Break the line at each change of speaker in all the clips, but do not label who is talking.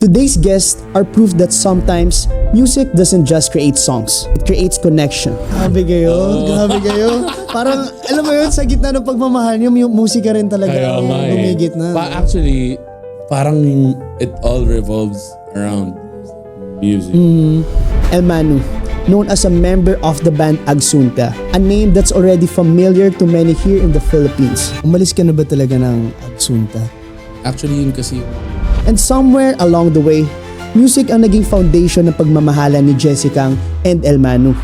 Today's guests are proof that sometimes music doesn't just create songs, it creates connection. Grabe kayo. Parang, alam mo yun, sa gitna ng pagmamahal niyo, musika rin talaga
Kaya nga
lumigit na.
Actually, parang it all revolves around music.
El Manu, known as a member of the band Agsunta, a name that's already familiar to many here in the Philippines. Umalis ka na ba talaga ng Agsunta?
Actually, yun kasi
And somewhere along the way, music ang naging foundation ng pagmamahalan ni Jessica and El Manu.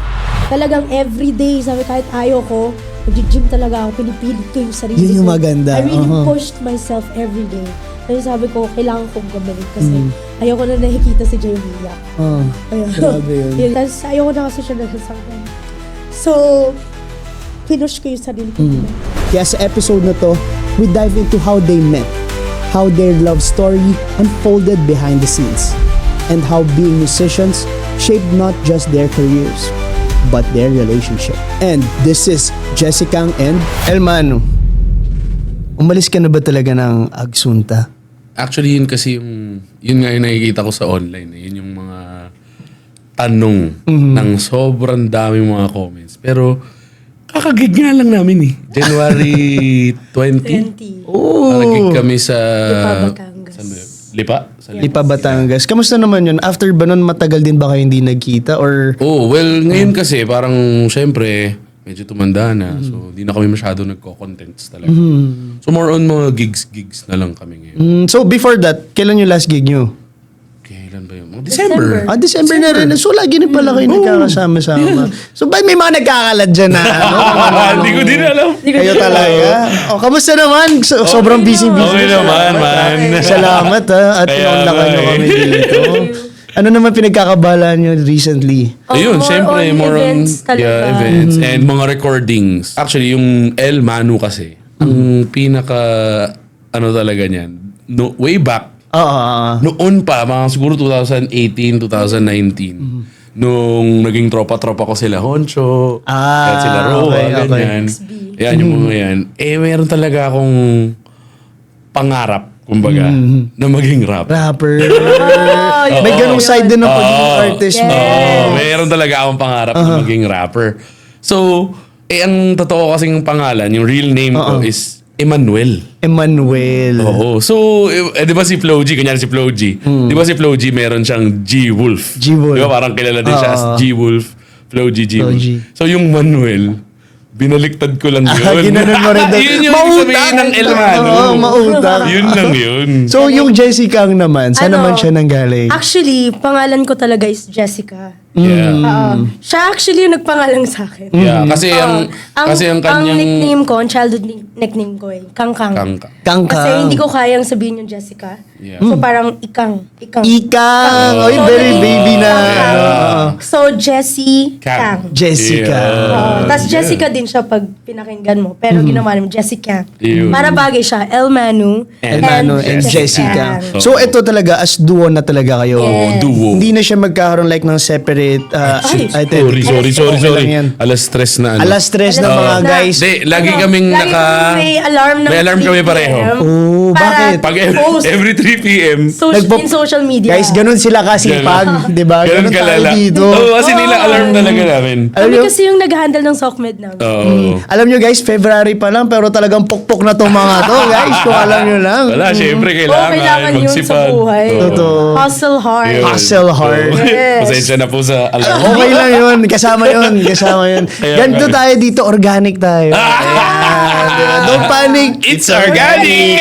Talagang everyday, sabi kahit ayaw ko, nag-gym talaga ako, pinipilit ko yung sarili
Yun yung
ko.
maganda.
I really pushed myself everyday. Kasi sabi ko, kailangan kong gumalik kasi ayaw ko na nakikita si Jay umiyak.
Grabe yun.
Tapos ayaw ko na kasi siya nagsasakan. So, pinush ko yung sarili ko.
Kaya sa episode na to, we dive into how they met, how their love story unfolded behind the scenes, and how being musicians shaped not just their careers, but their relationship. And this is Jessica and El Manu. Umalis ka na ba talaga ng Agsunta?
Actually, yun kasi yun nga yung nakikita ko sa online. Yun yung mga tanong ng sobrang daming mga comments. Pero, kakagig nga lang namin eh. January 20.
20.
Kakagig kami sa...
Lipa, Batangas.
Saan ba yun? Lipa? Sa Lipa.
Lipa, Batangas. Kamusta naman yun? After ba nun, matagal din ba kayo hindi nagkita? Or
Oh, well, ngayon kasi parang syempre, medyo tumanda na. So, di na kami masyado nagko-contents talaga. So, more on mga gigs na lang kami ngayon.
So before that, kailan yung last gig nyo?
Kailan ba yun? Mga December.
December na rin. So lagi rin pala kayo nagkakasama-sama. So ba't may mga nagkakalad dyan na
Hindi ko din alam.
Kayo talaga? O, kamusta naman? Sobrang busy-busy.
Okay naman, man.
Salamat ha. At pinunlakan nyo kami dito. Ano naman pinagkakabalaan nyo recently?
Ayun, syempre, more on
events talaga.
events and mga recordings. Actually, yung El Manu kasi, ang pinaka, ano talaga niyan, way back, noon pa, mga siguro 2018, 2019, nung naging tropa-tropa ko sila Honcho, at sila Roa, ganyan. Yan, yung mga yan. Meron talaga akong pangarap, kumbaga, na maging rapper.
May ganung side din ng pagiging artist mo.
Meron talaga akong pangarap na maging rapper. So, ang totoo kasing pangalan, yung real name ko is Emmanuel. Oo. So, di ba si Flo G, kanyari si Flo G. Di ba si Flo G, meron siyang G-Wolf.
G-Wolf.
Di ba parang kilala din siya as G-Wolf, Flo G, G-Wolf.
G.
So, yung Manuel, binaliktad ko lang yun.
Ginanon mo rin doon.
Yun yung sabihin ng El Manu.
Mautang.
Yun lang yun.
So yung Jessica naman, saan naman siya nanggaling?
Actually, pangalan ko talaga is Jessica.
Yeah.
Siya actually yung nagpangalan sa akin.
Yeah, kasi ang kanyang
Ang nickname ko, ang childhood nickname ko Kangkang.
Kangka.
Kangkang.
Kasi hindi ko kayang sabihin yung Jessica.
Yeah.
So parang Ikang.
Ikang. Oy,
So,
very baby na.
So Jessie Kang.
Jessica.
Tapos Jessica din siya pag pinakinggan mo. Pero ginawa namin Jessica.
Yun.
Para bagay siya. El Manu
El Manu and Jessica.
Kang.
So ito talaga, as duo na talaga kayo.
Yes.
Duo.
Hindi na siya magkakaroon like ng separate
Sorry. Alas stress na ano.
Alas stress na mga
na.
guys.
Di, lagi kaming
Lagi may alarm na
May alarm kami
3
pareho.
PM
Oh,
para
bakit?
Pag
post
every 3 p.m.
in social media.
Guys, ganun sila kasipag. Di ba?
Ganun
Ganun tayo
kalala.
dito.
Oo, kasi nila alarm talaga namin.
Alam
Kami
nyo,
kasi yung nag-handle ng SOCMED namin.
Oo.
alam nyo guys, February pa lang pero talagang pukpok na tong mga to guys. Kung alam nyo lang.
Wala, syempre
Oo, kailangan yun sa
magsipag.
buhay.
Oo.
Totoo.
Hustle hard.
Yun.
Hustle hard.
Yes.
Pasensya na po sa alarm.
Okay lang yun. Kasama yun. Ganito tayo dito. Organic tayo. Ayan, diba? Don't panic.
It's organic!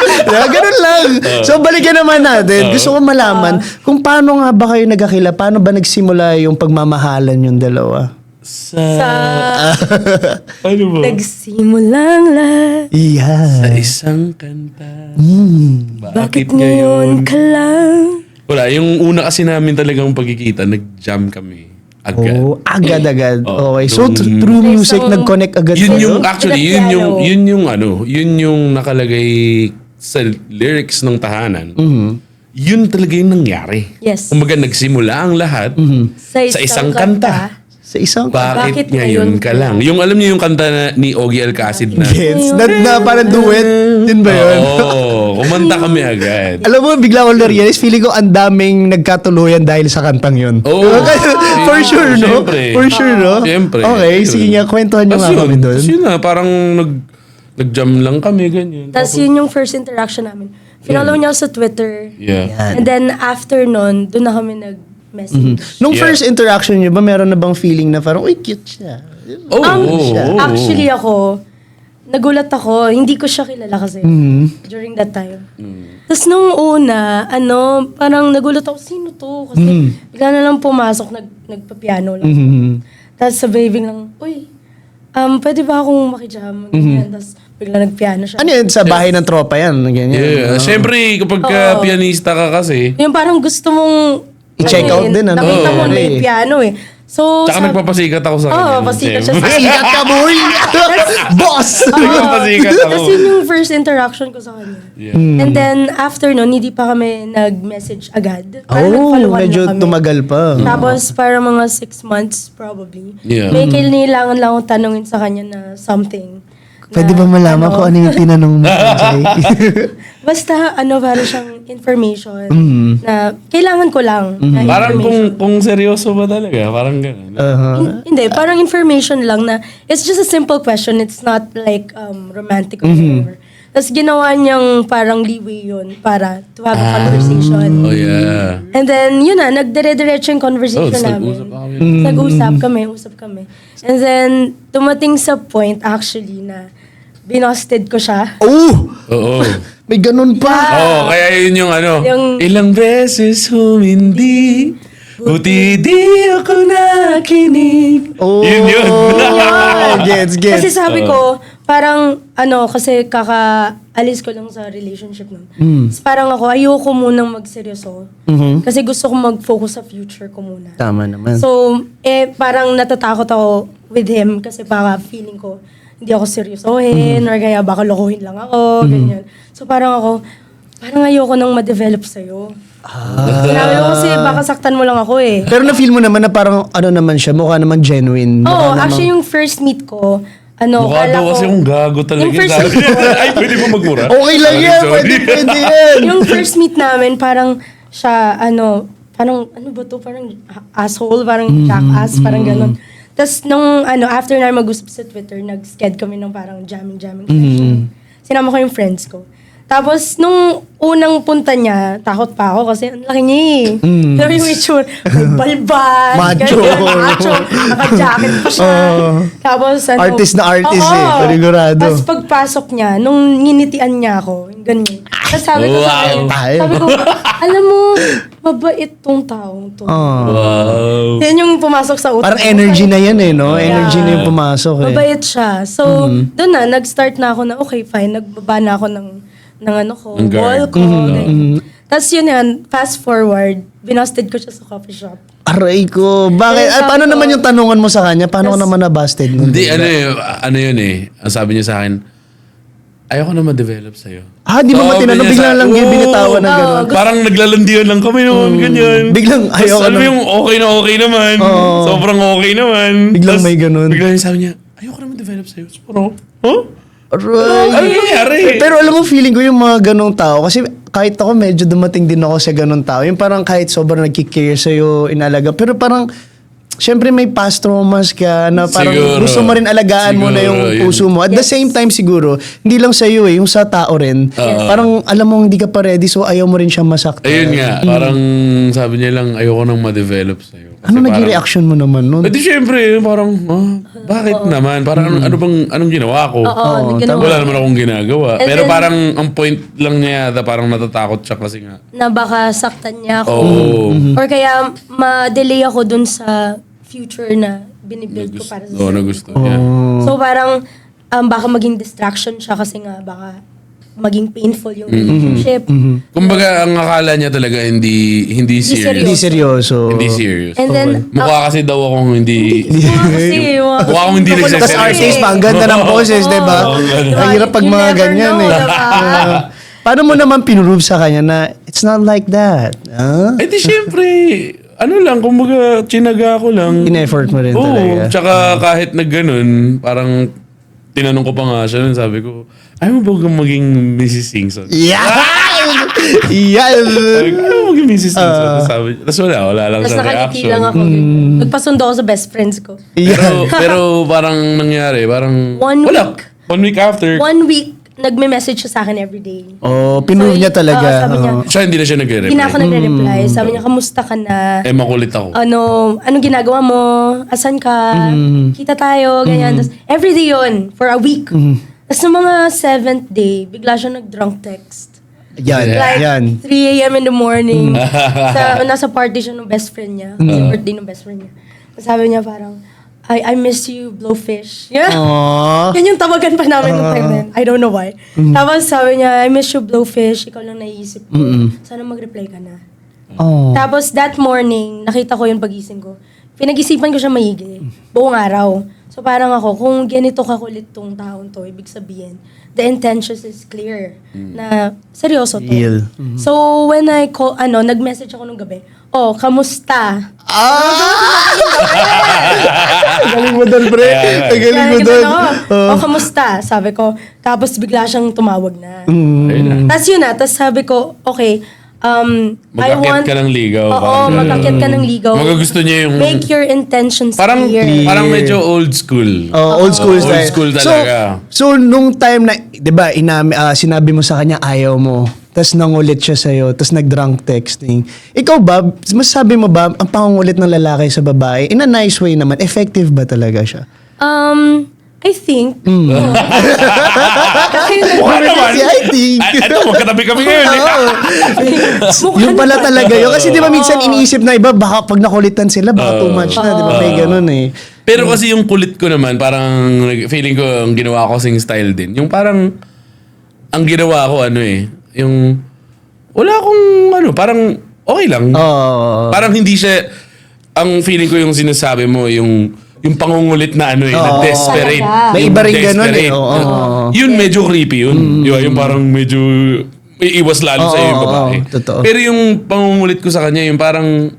Diba? Ganun lang. So balikan naman natin. Gusto ko malaman kung paano nga ba kayo nagkakila? Paano ba nagsimula yung pagmamahalan yung dalawa?
Sa
Ano ba?
nagsimulang lahat.
Sa
Yeah.
isang kanta.
Bakit ngayon ka lang?
Wala, yung una kasi namin talagang pagkikita, nag-jam kami. Agad.
Oh, agad-agad.
Oh,
Okay. So
nung-
through music,
Isang-
nag-connect agad
Yun
kayo?
yung, actually, yun
Piano.
yung nakalagay sa lyrics ng tahanan. Yun talaga yung nangyari.
Yes.
Kumbaga, nagsimula ang lahat sa isang kanta.
Sa isang...
Bakit ngayon ka lang? Yung alam niyo yung kanta ni Ogie Alcacid na...
Gets? Na parang duet. Yun ba yun?
Oo, kumanta kami agad.
Alam mo, bigla ko na-realize, feeling ko ang daming nagkatuluyan dahil sa kantang yun.
Oo.
For sure, no?
Siyempre.
For sure, no?
Siyempre.
Okay, sige nga, kwentuhan nyo nga kami doon.
Tapos yun na, parang nag-jam lang kami, ganyan.
Tapos yun yung first interaction namin. Follow niya ako sa Twitter.
Yeah.
And then after nun, doon na kami nag-message.
Nung
Yeah.
first interaction nyo ba, meron na bang feeling na parang, uy, cute siya?
Oh,
Actually ako, nagulat ako. Hindi ko siya kilala kasi during that time. Tapos nung una, parang nagulat ako, sino to? Kasi bigla na lang pumasok, nagpa-piano lang. Tapos sabi lang, uy, pwede ba akong makijam? Ganyan. Tapos bigla nagpiano siya.
Ano yun? Sa bahay ng tropa yan? Ganyan.
Yeah. Siyempre, kapag pianista ka kasi,
Yung parang gusto mong
I-check out din, ano?
Nakita mo
Oo.
may piano eh. So,
tsaka nagpapasikat ako sa kanya.
pasikat siya sa
Sikat ka, boy! Boss!
Nagpapasikat ako.
Tapos yun yung first interaction ko sa kanya.
Yeah.
And then, after nun, hindi pa kami nag-message agad. Parang
Oh,
nag-follow-up
medyo
na kami.
tumagal pa.
Tapos, para mga 6 months probably.
Yeah.
May kailangan lang akong tanungin sa kanya na something.
Pwede ba malaman ko ano yung tinanong mo? Jay?
Basta, parang siyang information na kailangan ko lang. Na
Parang
information.
kung seryoso ba talaga, parang gano'n.
Hindi, parang information lang na it's just a simple question. It's not like romantic or whatever. Tapos ginawa niyang parang leeway yun para to have a conversation.
Oh, yeah.
And then, yun na, nagdire-diretso yung conversation
Oh,
namin.
nag-usap pa kami.
Usap kami. And then, dumating sa point actually na binosted ko siya.
Oh!
Oo.
May ganun pa!
Oo, kaya yun yung
Yung-
ilang beses humindi, buti di ako nakinig.
Oh!
Yun yun.
Gets.
Kasi sabi ko, parang, kasi kakaalis ko lang sa relationship nun. Tapos parang ako, ayoko munang magseryoso. Kasi gusto ko mag-focus sa future ko muna.
Tama naman.
So, parang natatakot ako with him kasi baka feeling ko, hindi ako seryosohin or kaya baka lokohin lang ako, ganyan. So parang ayoko nang ma-develop sa'yo. Sinabi ko kasi baka saktan mo lang ako eh.
Pero na-feel mo naman na parang naman siya, mukha naman genuine.
Oo, actually yung first meet ko,
Mukha
kala
daw
ko,
kasi yung gago talaga.
Yung first
Sabi
meet
niya,
ko-
ay, pwede ba magmura?
Okay lang yan,
Sorry.
pwede yan.
yung first meet namin, parang siya, parang, ano ba to? Parang asshole, parang jackass, parang ganun. Tapos nung, after na mag-usap sa Twitter, nag-sked kami ng parang jamming session. Sinama ko yung friends ko. Tapos, nung unang punta niya, takot pa ako kasi ang laki niya eh. Pero yung itsura, may balbas,
Macho.
macho, naka-jacket pa siya. Tapos,
Artist na artist
Oo.
eh, panigurado.
Tapos pagpasok niya, nung nginitian niya ako, ganyan. Tapos sabi ko sa
Wow.
kanya, sabi ko, alam mo, mabait tong taong to.
Wow.
Yan yung pumasok sa utak.
Parang
ko.
energy na yan eh, no? Energy na yung pumasok eh.
Mabait siya. So, doon na, nag-start na ako na, okay, fine. Nagbaba na ako ng
Ng guard.
wall ko. ganyan. Tapos yun yan, fast forward, binosted ko siya sa coffee shop.
Aray ko. Bakit?
Eh, sabi
Paano
ko-
naman yung tanungan mo sa kanya? Paano ko naman nabusted?
Hindi, ano yun eh. Ang sabi niya sa akin, ayoko na ma-develop sa'yo.
Di mo
Oo,
matinanong,
ganyan
bigla
sa-
lang
Oo.
binitawan ng gano'n.
Parang naglalandian lang kami noon, ganyan.
Biglang
Tapos
ayaw ka
alam mo
na-
yung okay naman. Sobrang okay naman.
Biglang
Tapos
may ganun.
Biglang sabi niya, ayoko na ma-develop sa'yo. So, parang, huh?
Aray.
Ano nangyari?
Pero alam mo, feeling ko yung mga ganong tao, kasi kahit ako medyo dumating din ako sa ganong tao, yung parang kahit sobrang nagkikare sa'yo, inalaga, pero parang, syempre may past traumas ka na parang
Siguro.
gusto mo rin alagaan mo na yung
Siguro,
puso mo. At the same time siguro, hindi lang sa'yo yung sa tao rin. Parang alam mo hindi ka pa ready, so ayaw mo rin siyang masaktan.
Ayun nga, parang sabi niya lang, ayoko nang ma-develop sa'yo. Kasi
Ano
parang-
naging reaction mo naman nun?
Eh di syempre, parang, bakit naman? Parang anong ginawa ko?
Oo, ginawa.
Wala naman akong ginagawa.
And
Pero
then-
parang ang point lang niya, parang natatakot siya kasi nga.
Na baka saktan niya ako.
Oo.
Or kaya ma-delay ako dun sa future na binibuild ko para sa
Oo, na gusto niya.
So parang baka maging distraction siya kasi nga baka maging painful yung relationship.
Kumbaga, ang akala niya talaga hindi serious.
Hindi seryoso.
Hindi serious.
And then,
Mukha kasi daw akong hindi...
mukha
akong hindi
Tapos
nagsaseryoso.
Tapos artist pa, ang ganda ng poses, di ba?
Oo, ganun.
Ang hirap pag
You
mga
never
ganyan
know,
eh.
diba?
Paano mo naman pinrove sa kanya na it's not like that? Huh?
Eh di syempre, ano lang, kumbaga, chinaga ko lang.
In-effort mo rin
Oo,
talaga.
tsaka kahit nagganon, parang tinanong ko pa nga siya nun, sabi ko, ayaw mo ba maging Mrs. Singson?
Yeah! Yan!
Sabi ko, ayaw mo maging Mrs. Singson? Tapos wala lang
Tapos
sa
nakangiti
reaction.
lang ako. Nagpasundo ako sa best friends ko.
Pero parang nangyari, parang,
One
wala.
week.
1 week after,
1 week, nagme-message siya sa akin everyday.
Oh, pinove niya talaga.
Sabi niya,
siya hindi na siya nagre-reply.
hindi na ako nagre-reply. Sabi niya, kamusta ka na?
Makulit ako.
Anong ginagawa mo? Asan ka? Kita tayo, ganyan. Tapos, everyday yun, for a week. Tapos, ng mga 7th day, bigla siya nag-drunk text.
Yan,
Like,
yan.
3 a.m. in the morning. Nasa party siya ng best friend niya. Kasi birthday ng best friend niya. Tapos sabi niya parang, I miss you, Blowfish. Yeah.
Aww.
Yan yung tawagan pa namin nung time na yun. I don't know why. Tapos sabi niya, I miss you, Blowfish. Ikaw lang naiisip ko. Sana mag-reply ka na.
Oh.
Tapos that morning, nakita ko yung pagising ko. Pinag-isipan ko siya maigi. Buong araw. So parang ako, kung ganito kakulit tong taong to, ibig sabihin, the intentions is clear. Na seryoso to.
Real.
So when I call, nag-message ako nung gabi, kamusta?
Galing mo doon, pre. Galing mo doon.
Kamusta? Sabi ko. Tapos bigla siyang tumawag na.
Ayun na.
Tapos yun na. Tapos sabi ko, okay,
Mag-akyat ka ng ligaw.
Oo,
parang
mag-akyat ka ng ligaw.
Gusto niya yung...
Make your intentions
Parang,
clear.
parang medyo old school.
Old school
Old
style.
school talaga.
So nung time na, 'di ba, sinabi mo sa kanya ayaw mo. Tapos nangulit siya sa'yo, tapos nag-drunk texting. Ikaw ba, masasabi mo ba, ang pangungulit ng lalaki sa babae, in a nice way naman, effective ba talaga siya?
I think. Kasi
Mukha naman.
I think.
Ito, magkatabi kami ngayon.
Yung pala talaga yun. Kasi di ba minsan iniisip na iba, baka pag nakulitan sila, baka too much na. Di ba may ganun eh.
Pero kasi yung kulit ko naman, parang feeling ko ang ginawa ko sing style din. Yung parang, ang ginawa ko yung, wala akong parang okay lang. Parang hindi siya, ang feeling ko yung sinasabi mo, yung pangungulit na na desperate.
May iba rin ganun eh.
Desperate. Yun medyo creepy yun. Yung parang medyo iwas lalo sa yung babae.
Totoo.
Pero yung pangungulit ko sa kanya, yung parang,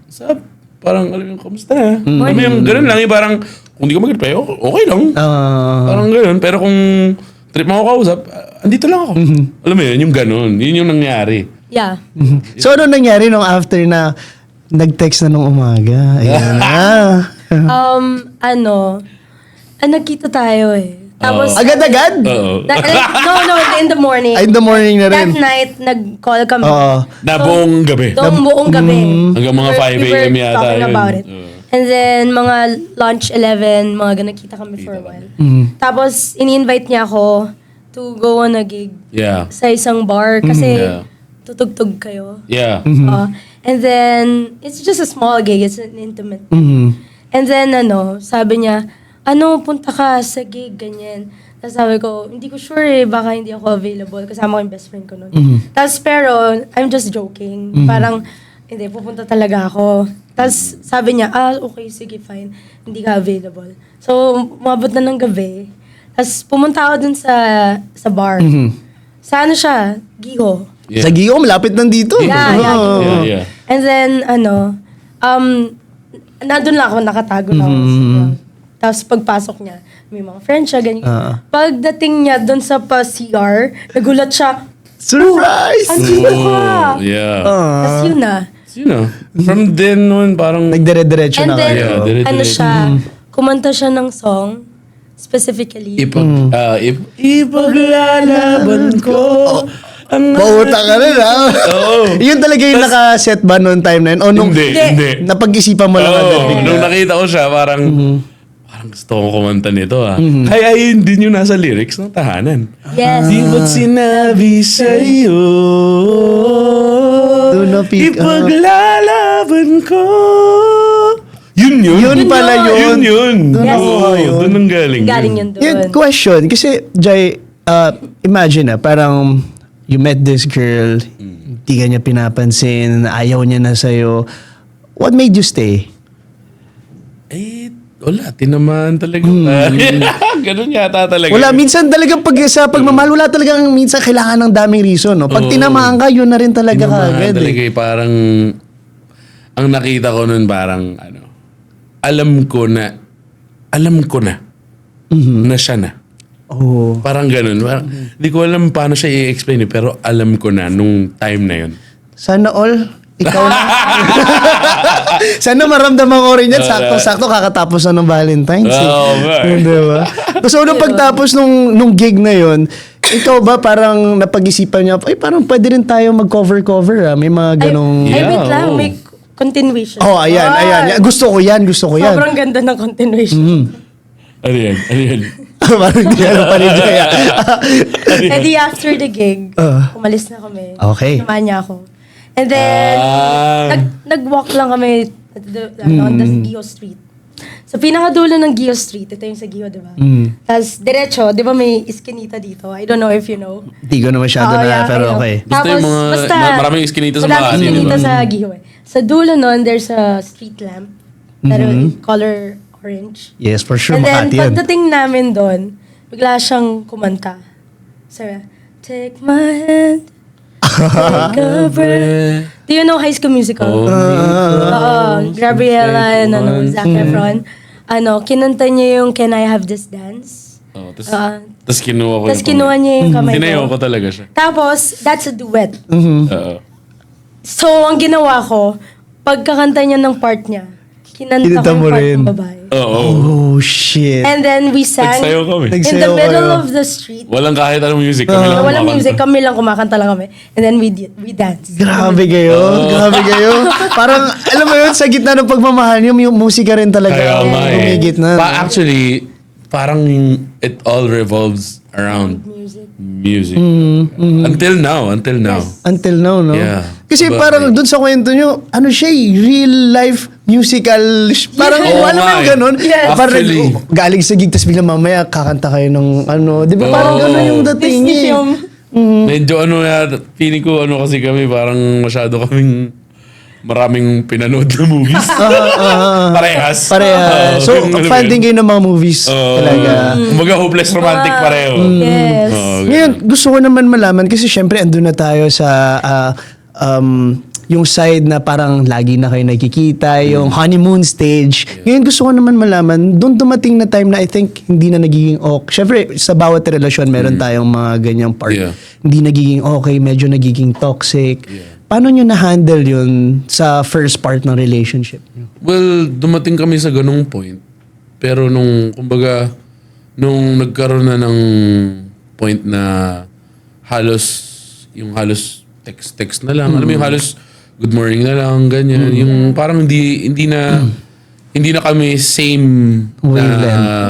alam mo, kamusta na? Alam mo yung ganun lang, yung parang, kung di ko mag-reply, okay lang. Parang ganun. Pero kung trip mo ako kausap, andito lang ako. Alam mo yun, yung ganun. Yun yung nangyari.
Yeah.
So ano nangyari nung after na nag-text na nung umaga? Ayan na.
Nagkita tayo eh. Tapos,
Agad-agad?
Oo.
no, in the morning.
In the morning na rin.
That night, nag-call kami.
Na buong gabi.
Buong gabi.
Hanggang mga 5
We were
a.m. yata
talking
yun.
about it. And then, mga lunch 11, nagkita kami for a while. Tapos, ini-invite niya ako to go on a gig
Yeah.
sa isang bar kasi
Yeah.
tutugtog kayo.
Yeah.
And then, it's just a small gig. It's an intimate. And then, sabi niya, punta ka sa gig, ganyan. Tapos sabi ko, hindi ko sure baka hindi ako available. Kasama ko yung best friend ko noon. Tapos pero, I'm just joking. Parang, hindi, pupunta talaga ako. Tapos sabi niya, okay, sige, fine. Hindi ka available. So, umabot na ng gabi. Tapos pumunta ako dun sa bar. Sa siya? Giho.
Yeah.
Sa Gigo, malapit nandito.
Yeah.
Yeah.
And then, nandun lang ako, nakatago lang ako sa ground. Tapos pagpasok niya, may mga friends siya, ganyan. Pagdating niya doon sa CR, nagulat siya,
Surprise!
andito ka!
Yeah.
Tapos yun na.
From then on, parang...
Nagdire-diretso
And
na
then,
kayo.
dire-diretso.
siya, kumanta siya ng song, specifically.
Ipaglalaban ko ang...
Pauta ka rin, ha? Yun talaga yung nakaset ba noong time na yun? O nung
Hindi.
napag-isipan mo lang agad bigla?
Nung nakita ko siya, parang gusto ko kumanta nito Kaya ayun din yung nasa lyrics ng Tahanan.
Yes.
Di ba't sinabi sa'yo
Do not pick up.
Ipaglalaban ko. Yun.
Yun pala yun.
Yun.
Yes.
Doon ang galing.
Galing yun doon.
Yung question, kasi Jai, imagine parang you met this girl, hindi ka niya pinapansin, ayaw niya na sa'yo. What made you stay?
Wala, tinamaan talaga. Ganun yata talaga.
Wala, minsan talagang sa pagmamahal, wala talagang minsan kailangan ng daming reason. No? Pag tinamaan ka, yun na rin talaga
Tinamaan
kagad.
talaga parang... ang nakita ko nun parang, alam ko na na siya na.
Oh.
Parang ganun. Parang, di ko alam paano siya i-explain pero alam ko na nung time na yun.
Sana all, ikaw na. Sana maramdaman ko rin yan. Sakto-sakto kakatapos na ng Valentine's.
Oo, ba?
Di ba? Tapos unang pagtapos nung gig na yon, ikaw ba parang napag-isipan niya, ay parang pwede rin tayo mag-cover-cover May mga ganong...
Ay, wait lang.
oo.
May continuation.
Oh, ayan. Gusto ko yan.
Sobrang ganda ng continuation.
Ano yan?
Parang di alam pa rin Jaya.
And di after the gig, umalis na kami.
Okay.
Samahan niya ako. And then, nag-walk lang kami on the Gio Street. Sa pinakadulo ng Gio Street, ito yung sa Gio, di ba? Tapos, diretso, di ba may iskinita dito? I don't know if you know.
Di ko na masyado pero okay.
Basta yung mga, maraming iskinita sa
Maraming
Makati,
iskinita
di ba?
sa Gio. Sa dulo nun, there's a street lamp. Pero color orange.
Yes, for sure,
And then,
Makati yan.
pagdating namin doon, bigla siyang kumanta. Sabi, take my hand, take a breath. Do you know High School Musical? Oo, Gabriella and Zac Efron. Kinanta niya yung Can I Have This Dance?
Tapos kinuha ko
Tapos kinuha niya yung kamay
Tinayo
ko.
ko talaga siya.
Tapos, that's a duet.
Oo.
So, ang ginawa ko, pagkakanta niya ng part niya, kinanta
Kinanta
ko yung
mo
part
rin.
ng babae.
Oo.
Oh, shit.
And then we sang
Nagsayaw kami.
in the
Nagsayaw
middle
kayo.
of the street.
Walang kahit anong music. Kami lang
Walang
kumakanta.
music, kami lang kumakanta lang kami. And then we danced.
Grabe kayo. Grabe kayo. Parang, alam mo yun, sa gitna ng pagmamahal niyo, yung musika rin talaga.
Kaya nga eh.
Humigit na.
Actually, parang it all revolves around music. Until now.
Until now, no?
Yeah.
Kasi
But,
parang dun sa kwento nyo, siya real life musical, parang,
Oo
alam mo
nga
yung
eh.
ganun?
Yes.
Parang
Actually.
galing sa gig, tapos biglang mamaya kakanta kayo ng di ba? Parang
Oo.
ganun yung dating
Disney
niya.
film.
Medyo feeling ko kasi kami parang masyado kaming maraming pinanood na movies. Parehas.
Pareha. So,
yung
fan din kayo ng mga movies
Oo.
talaga.
Kumbaga hopeless romantic pareho.
Yes.
Oo,
Ngayon, gusto ko naman malaman kasi syempre andun na tayo sa yung side na parang lagi na kayo nakikita, yung honeymoon stage. Ngayon gusto ko naman malaman, doon dumating na time na I think hindi na nagiging okay. Syempre, sa bawat relasyon meron tayong mga ganyang part.
Yeah.
Hindi nagiging okay, medyo nagiging toxic. Paano nyo na-handle yun sa first part ng relationship?
Well, dumating kami sa ganung point. Pero nung nagkaroon na ng point na halos text na lang. Alam mo yung halos good morning na lang, ganyan. Yung parang hindi na kami same na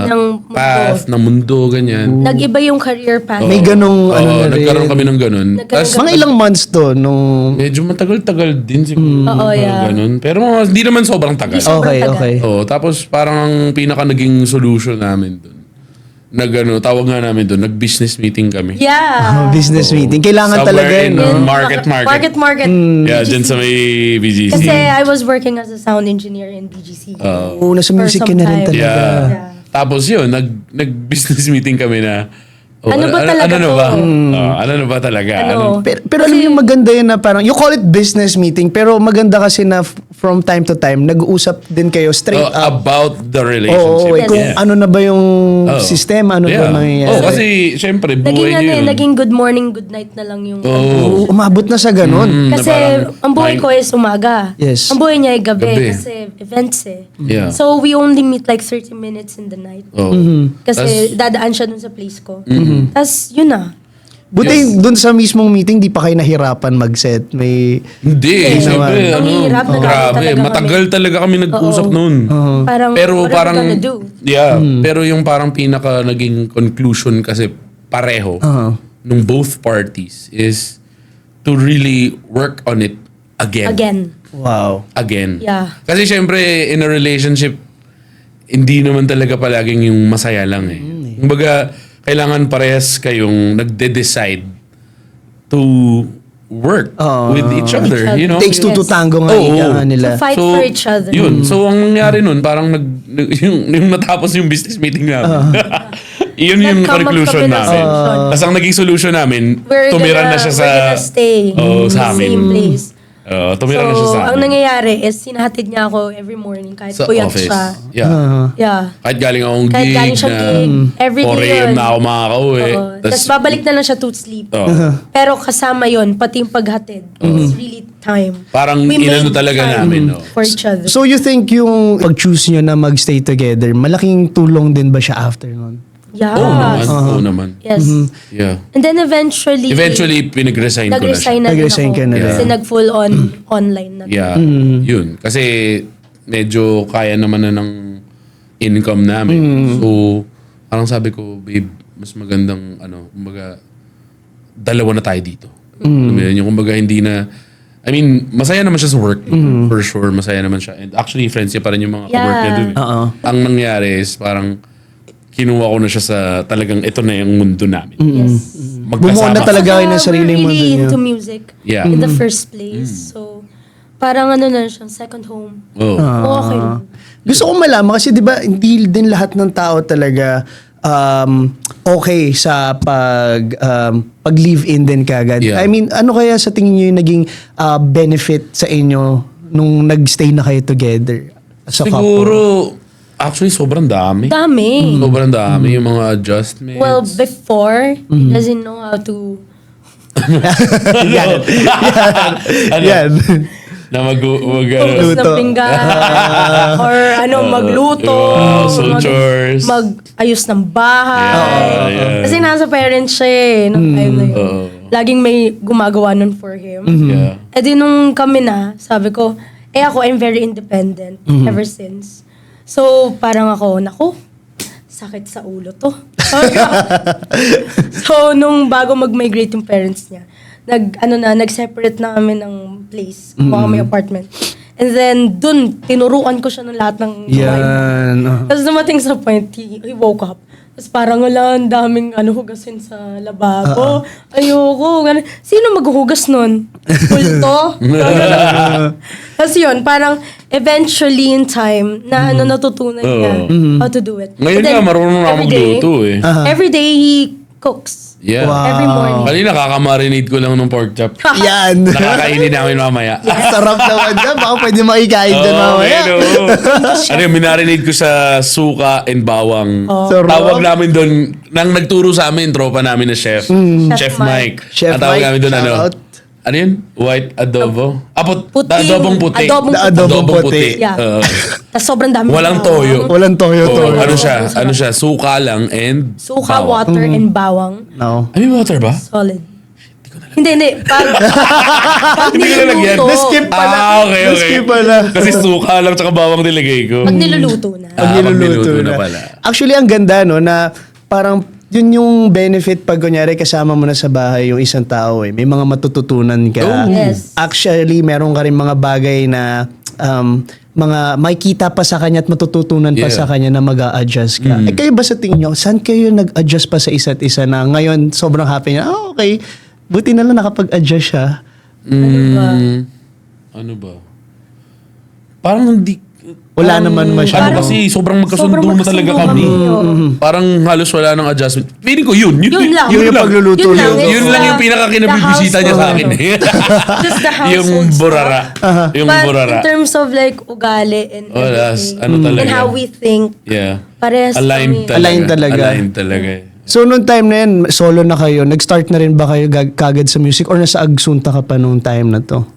Ng mundo.
path, na mundo, ganyan.
Nag-iba yung career path.
May ganong
Oo,
na rin.
nagkaroon kami ng ganun. Tapos,
Mga ilang months to nung...
medyo matagal-tagal din siguro.
Oo, yeah.
Ganun. Pero hindi naman sobrang tagal.
Okay,
tagal.
okay.
Oo, tapos parang ang pinaka naging solution namin dun. Tawag nga namin dun, nag-business meeting kami.
Yeah.
Business meeting. Kailangan
Somewhere
talaga
in
no?
Market.
Market.
Yeah, dyan sa may BGC.
Kasi I was working as a sound engineer in BGC.
Oo, nasa music
For
ka na
some
rin
time.
talaga.
Yeah.
Yeah.
Tapos yun, nag-business meeting kami na,
Ano ba talaga
ano
to?
ba? ano na ba talaga?
Ano?
Pero alam mo yung maganda yun na parang, you call it business meeting, pero maganda kasi na from time to time, nag-uusap din kayo straight up.
About the
Oo,
relationship.
kung
Yeah.
ano na ba yung
Oo.
sistema, ano
Yeah.
ba nangyayari.
Oh, kasi syempre, buhay
Naging
niyo yun.
naging good morning, good night na lang yung...
Oo.
Umabot na sa ganun.
Kasi
na parang
ang buhay ko is umaga.
Yes.
Ang buhay niya ay gabi.
Gabi.
Kasi events eh.
Yeah.
So we only meet like 30 minutes in the night.
Oh.
Kasi dadaan siya dun sa place ko. Tapos yun na.
Buti dun sa mismong meeting, di pa kayo nahirapan mag-set. May...
Hindi,
Yes.
syempre,
Nanghihirap na
grabe.
talaga kami.
Matagal talaga kami nag-usap noon.
Parang,
Pero
what
parang,
are we gonna do?
yeah, pero yung parang pinaka naging conclusion kasi pareho nung both parties is to really work on it again.
Wow.
Again.
Yeah.
Kasi syempre, in a relationship, hindi naman talaga palaging yung masaya lang eh. Kumbaga, kailangan parehas kayong nagde-decide to work with each other. You know?
Takes two to
Yes.
tango nga
Oo.
ika nga nila.
To fight for each other.
Yun. So, ang nangyari nun, parang yung natapos yung business meeting namin. Yun yung
Nag-come up
conclusion
kami ng
namin.
solution.
Tapos ang naging solution namin,
We're
tumira
gonna-
na siya sa...
We're gonna stay
Oo,
in
sa
the
amin.
same place.
Tumira na siya sa
ang
amin.
nangyayari is sinahatid niya ako every morning kahit
Sa
puyat
office.
siya.
Yeah.
Yeah.
Kahit galing akong
Kahit
gig
galing siya
na
gig, every
4
day
a.m.
yun.
na ako makakauwi.
Tapos babalik na lang siya to sleep. Pero kasama yon pati yung paghatid. It's really time.
Parang
We
inano
made
talaga
time
namin, no?
for each other.
So you think yung pag-choose nyo na mag-stay together, malaking tulong din ba siya after nun?
Yeah.
Oo naman.
Yes.
Yeah.
And then eventually
Pinag-resign ko na siya.
nag-resign na din
Nag-resign
ako.
ka na
Kasi
rin.
nag-full on online na.
Yeah. Yun. Kasi medyo kaya naman na ng income namin. So, parang sabi ko, babe, mas magandang, kumbaga, dalawa na tayo dito. Alam mo yun, yung kumbaga hindi na, I mean, masaya naman siya sa work. For sure, masaya naman siya. And actually, friends niya pa rin yung mga kawork niya dun. Ang nangyari is parang, kinuha ko na siya sa talagang ito na yung mundo namin.
Yes.
Bumuo na talaga kayo ng sariling
we're
mundo
really
niyo.
into music
Yeah.
in the first place. So, parang na siyang second home.
Oh.
Okay lang.
Gusto ko malaman kasi 'di ba hindi din lahat ng tao talaga okay sa pag live in din kagad.
Yeah.
I mean, ano kaya sa tingin niyo yung naging benefit sa inyo nung nag-stay na kayo together as a couple?
Siguro, actually, sobrang dami.
Dami.
Sobrang dami yung mga adjustments.
Well, before, he doesn't know how to...
Yan.
Ano?
Yan.
Na
Hugas ng pinggan. Or magluto.
chores.
Mag-ayos ng bahay.
Yeah.
Kasi nasa parents siya nung time na yun. Laging may gumagawa nun for him.
Yeah.
E di nung kami na, sabi ko, ako, I'm very independent ever since. So, parang ako, sakit sa ulo to. So, nung bago mag-migrate yung parents niya, nag-separate na kami ng place. Kumuha kami apartment. And then, dun, tinuruan ko siya ng lahat ng gawain.
Yan.
Tapos dumating sa point, he woke up. Tapos parang wala, ang daming hugasin sa lababo. Ayoko. Ganun. Sino maghuhugas nun? Kulto? Tapos yun, parang eventually in time, na natutunan niya how to do it.
Ngayon
And then,
nga, marunong na ako
every day-
magluto eh.
Every day he cooks.
Yeah.
Wow.
Every morning.
Kanina, kakamarinate ko lang ng pork chop.
Yan.
Nakakainin namin mamaya.
Sarap naman dyan. Baka pwede makikain dyan mamaya.
Ano yung minarinate ko sa suka and bawang.
Sarap.
Tawag namin doon, nang nagturo sa amin, tropa namin na chef. Chef Mike.
Chef
Ang tawag
Mike,
namin doon,
shout out.
Ano yun? White adobo?
Puting.
Adobong puti.
Adobong
puti.
Yeah.
Oo.
Tapos sobrang dami.
Walang toyo.
Walang toyo.
Oo, ano siya, suka lang and
Suka,
bawang.
water, and bawang.
No.
Ay, may water ba?
Solid. Hindi. Pag
Hindi ko nalagyan.
niluluto,
Na-skip pala.
Okay.
Na-skip pala.
Kasi suka lang tsaka bawang nilagay ko.
pag niluluto na.
Pag niluluto na pala.
Actually, ang ganda, no, na parang yun yung benefit pag kunyari kasama mo na sa bahay yung isang tao eh. May mga matututunan ka.
Oh.
Yes.
Actually, meron ka rin mga bagay na mga makikita pa sa kanya at matututunan pa
Yeah.
sa kanya na mag-a-adjust ka. Eh kayo ba sa tingin nyo, saan kayo nag-adjust pa sa isa't isa na ngayon sobrang happy niya? Okay, buti na lang nakapag-adjust siya.
Ano ba? Parang hindi...
Wala naman masyado.
Ano kasi, sobrang magkasundo
sobrang
na talaga
magkasundo
kami.
kami,
Parang halos wala ng adjustment. Feeling ko yun.
Yun lang.
Yun yung pagluluto
Yun lang.
niyo.
It's
Yun lang yung pinakakinabibisita niya sa akin.
Just the household
Yung burara. Yung
But
burara.
in terms of like ugali and
Oh,
everything,
ano talaga.
and how we think,
Yeah.
parehas
Aligned
kami.
talaga.
Aligned talaga.
Aligned talaga.
So, nung time na yan, solo na kayo, nag-start na rin ba kayo kagad sa music or nasa Agsunta ka pa nung time na to?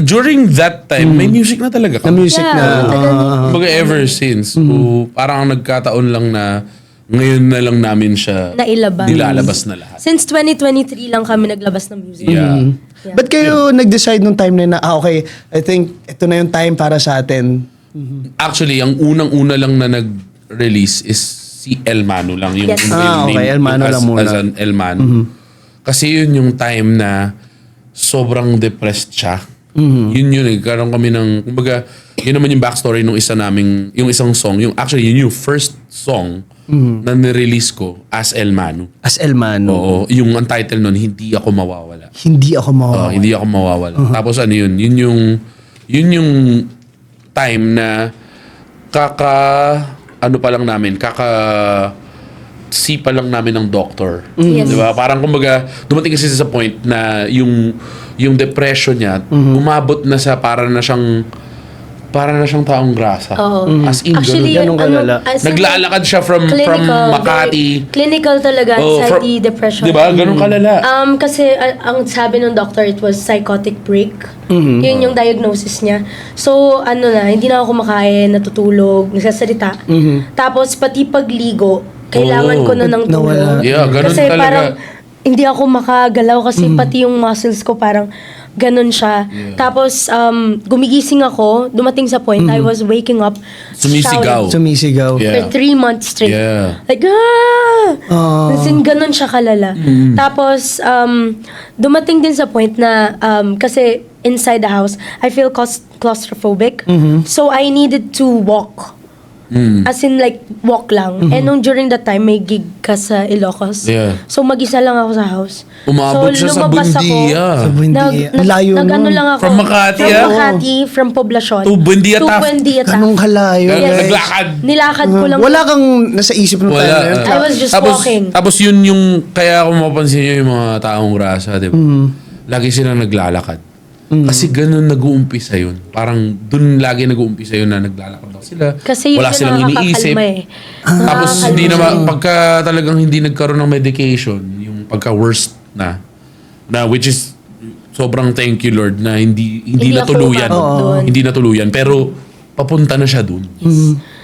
During that time, may music na talaga
Na
kami.
music
Yeah,
na.
tagal
Kumbaga ever since. So, parang nagkataon lang na ngayon na lang namin siya
Nailabas.
nilalabas na lahat.
Since 2023 lang kami naglabas ng music.
Yeah.
Yeah.
Ba't kayo nag-decide nung time na yun na, okay, I think ito na yung time para sa atin?
Actually, ang unang-una lang na nag-release is si El Mano lang. Yung
Yes.
real
Okay,
name,
El Mano
as,
lang muna.
As an El Mano. Kasi yun yung time na sobrang depressed siya. Yun, nagkaroon kami ng, kumbaga, yun naman yung backstory nung yung isang song, actually, yun yung first song na nirelease ko as El Mano.
As El Mano.
Oo, yung ang title nun, Hindi Ako Mawawala.
Hindi ako mawawala.
Hindi Ako Mawawala. Tapos yun yung time na see pa lang namin ng doctor.
Yes.
Di ba? Parang kumbaga, dumating kasi sa point na yung depression niya, umabot na sa para na siyang taong grasa.
Oo.
As in,
Actually,
ganun.
kalala.
as in,
Naglalakad siya from Makati.
Clinical talaga, anxiety, depression.
Di ba? Ganun kalala.
Kasi ang sabi ng doctor, it was psychotic break. Yun yung diagnosis niya. So, hindi na ako kumakain, natutulog, nagsasalita. Tapos, pati pagligo, kailangan ko na ng tulog.
Yeah, ganun
kasi
talaga.
parang, hindi ako makagalaw kasi pati yung muscles ko parang, ganun siya.
Yeah.
Tapos, gumigising ako, dumating sa point, I was waking up,
Sumisigaw.
shouting
Sumisigaw.
Yeah.
for 3 months straight.
Yeah.
Like, As in, ganun siya kalala. Tapos, dumating din sa point na, kasi inside the house, I feel claustrophobic. So, I needed to walk. As in, like, walk lang. And nung during that time, may gig ka sa Ilocos.
Yeah.
So, mag-isa lang ako sa house.
Umabot
so,
siya sa
lumabas
Buendia.
ako.
Sa Buendia. Ang layo
Nag-ano
nun.
lang ako.
From Makati,
From
ah?
Makati, from Poblacion.
To Buendia
To
Taft.
Buendia Taft.
Ganong kalayo.
Yes.
guys.
Naglakad.
Nilakad ko lang.
Wala kang nasa isip ng time
Wala.
na yun.
I was just
tapos,
walking.
Tapos yun yung, kaya kung mapapansin nyo yung mga taong grasa, di ba? Lagi silang naglalakad. Kasi ganun nag-uumpisa yun. Parang dun lagi nag-uumpisa yun na naglalakad lang sila.
Kasi yun
wala
yung
silang iniisip.
nakakakalma eh.
Tapos
Nakakakalma
hindi
siya.
naman, pagka talagang hindi nagkaroon ng medication, yung pagka-worst na which is sobrang thank you Lord na hindi
Hindi ako
natuluyan.
umabot doon.
Hindi natuluyan. Pero papunta na siya dun.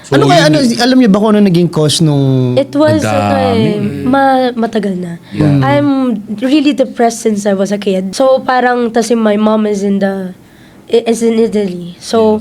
So,
Ano kaya,
yun-
alam niyo ba kung ano naging cause nung...
It was
Madami.
matagal na.
Yeah.
I'm really depressed since I was a kid. So parang kasi my mom is in Italy. So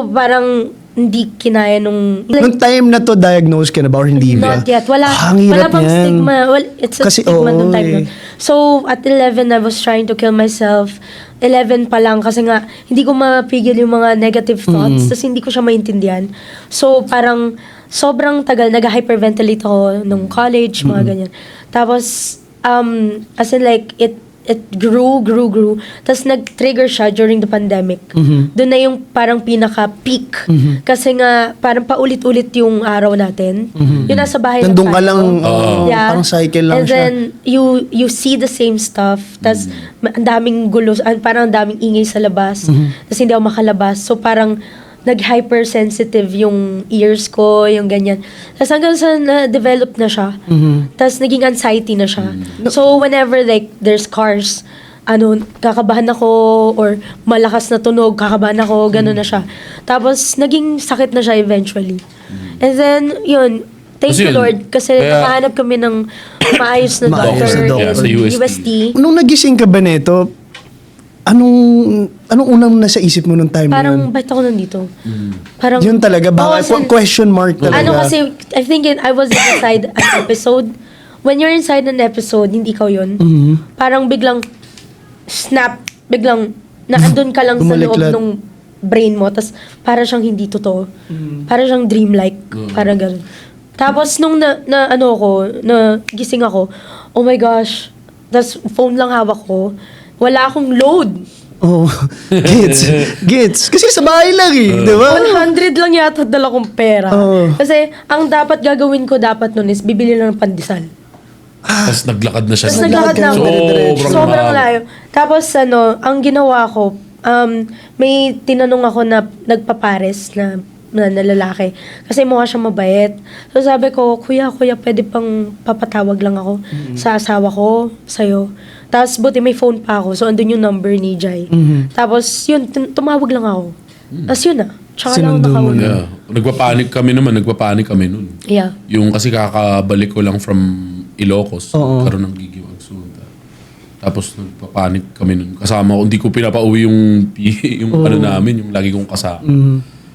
parang hindi kinaya nung
Nung time na to, diagnosed ka na ba or hindi ba?
not yet. Wala
Ang hirap
wala pang
yan.
stigma. Well, it's a
Kasi,
stigma nung
oo,
time
eh.
nun. So at 11 I was trying to kill myself. 11 pa lang kasi nga hindi ko mapigil yung mga negative thoughts. Tapos hindi ko siya maintindihan. So parang sobrang tagal nag-hyperventilate ako nung college, mga ganyan. Tapos as in like it grew. Tapos nag-trigger siya during the pandemic. Doon na yung parang pinaka-peak. Kasi nga, parang paulit-ulit yung araw natin. Yung nasa bahay
Nandun ka
tayo.
lang, parang cycle lang
And
siya.
then, you see the same stuff. Tapos, ang daming gulo, parang ang daming ingay sa labas. Tapos hindi ako makalabas. So, parang, nag-hypersensitive yung ears ko, yung ganyan. Tapos hanggang sa na-develop na siya. Tapos naging anxiety na siya. So whenever like there's cars, kakabahan ako or malakas na tunog, kakabahan ako, gano'n na siya. Tapos naging sakit na siya eventually. And then, yun, thank
Kasi
you
yun,
Lord kasi
kaya-
nakahanap kami ng maayos na
Maayos
doctor
na doctor.
Sa
in
UST.
UST.
Nung nagising ka ba nito, anong unang nasa isip mo nung time na
Parang,
yun?
bakit ako nandito? Parang,
Yun talaga,
Oo,
baka question mark talaga.
kasi, I think I was inside an episode. When you're inside an episode, hindi ikaw yun. Parang biglang, snap, biglang, naandun ka lang sa loob
Bumaliklat.
ng brain mo. Tapos, para siyang hindi totoo. Para siyang dreamlike. Parang gano'n. Tapos, nung gising ako, oh my gosh, tapos phone lang hawak ko, wala akong load.
Oh, gets. Kasi sa bahay lang eh, di ba?
100 lang yata dala kong pera.
Oo.
Kasi ang dapat gagawin ko dapat nun is bibili lang ng pandesal.
Tapos naglakad na siya.
Tapos naglakad na ako.
Diretso.
Sobrang layo. Tapos ang ginawa ko, may tinanong ako na nagpapares na lalaki. Kasi mukha siyang mabait. So sabi ko, kuya, pwede pang papatawag lang ako sa asawa ko, sa'yo. Tapos buti may phone pa ako. So andun yung number ni Jai. Tapos yun, tumawag lang ako. Tapos yun na. Tsaka lang ako
Sinundo mo
nakawag.
Yeah. Nagpapanik kami nun.
Yeah.
Yung kasi kakabalik ko lang from Ilocos,
Oo.
karoon ng gig yung Agsunta. Tapos nagpapanik kami nun. Kasama ko, hindi ko pinapauwi yung ano namin, yung lagi kong kasama.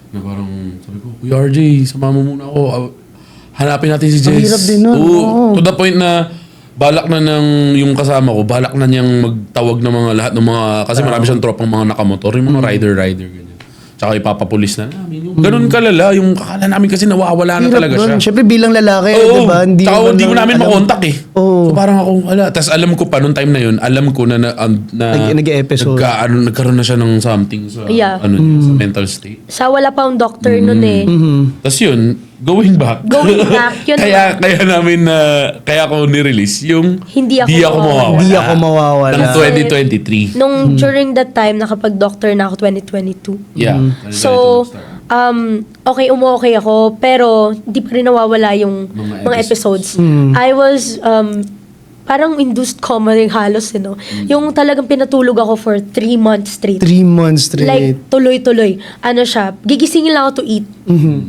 Na parang, sabi ko, Kuya RJ, sama mo muna ako. Hanapin natin si Jess.
Ang hirap din nun, oo.
To the point na, balak na yung kasama ko, balak na niyang magtawag ng mga lahat ng mga, kasi marami siyang tropang mga nakamotor, yung mga rider, ganyan. Tsaka ipapapulis na namin. Yung ganun kalala, yung akala namin kasi nawawala na
Hirap
talaga
nun.
siya.
Siyempre bilang lalaki,
Oo.
di ba?
Tsaka hindi mo namin
alam-
makontak eh.
Oo.
So parang ako, wala. Tapos alam ko pa, nung time na yun, alam ko na
Nag-episode.
nagkaroon na siya ng something sa,
Yeah.
sa mental state.
Sa wala pa ang doctor nun eh.
Tapos yun, Going back.
Going back, yun
kaya namin na, kaya ako ni-release yung
Hindi Ako Mawawala.
Hindi Ako Mawawala.
Ng 2023.
Nung during that time, nakapag-doctor na ako 2022.
Yeah.
So, okay ako, pero di pa rin nawawala yung
Mga
mga episodes. I was, parang induced coma rin halos, Yung talagang pinatulog ako for 3 months straight.
3 months straight.
Like, tuloy-tuloy. Ano siya, gigisingin lang ako to eat,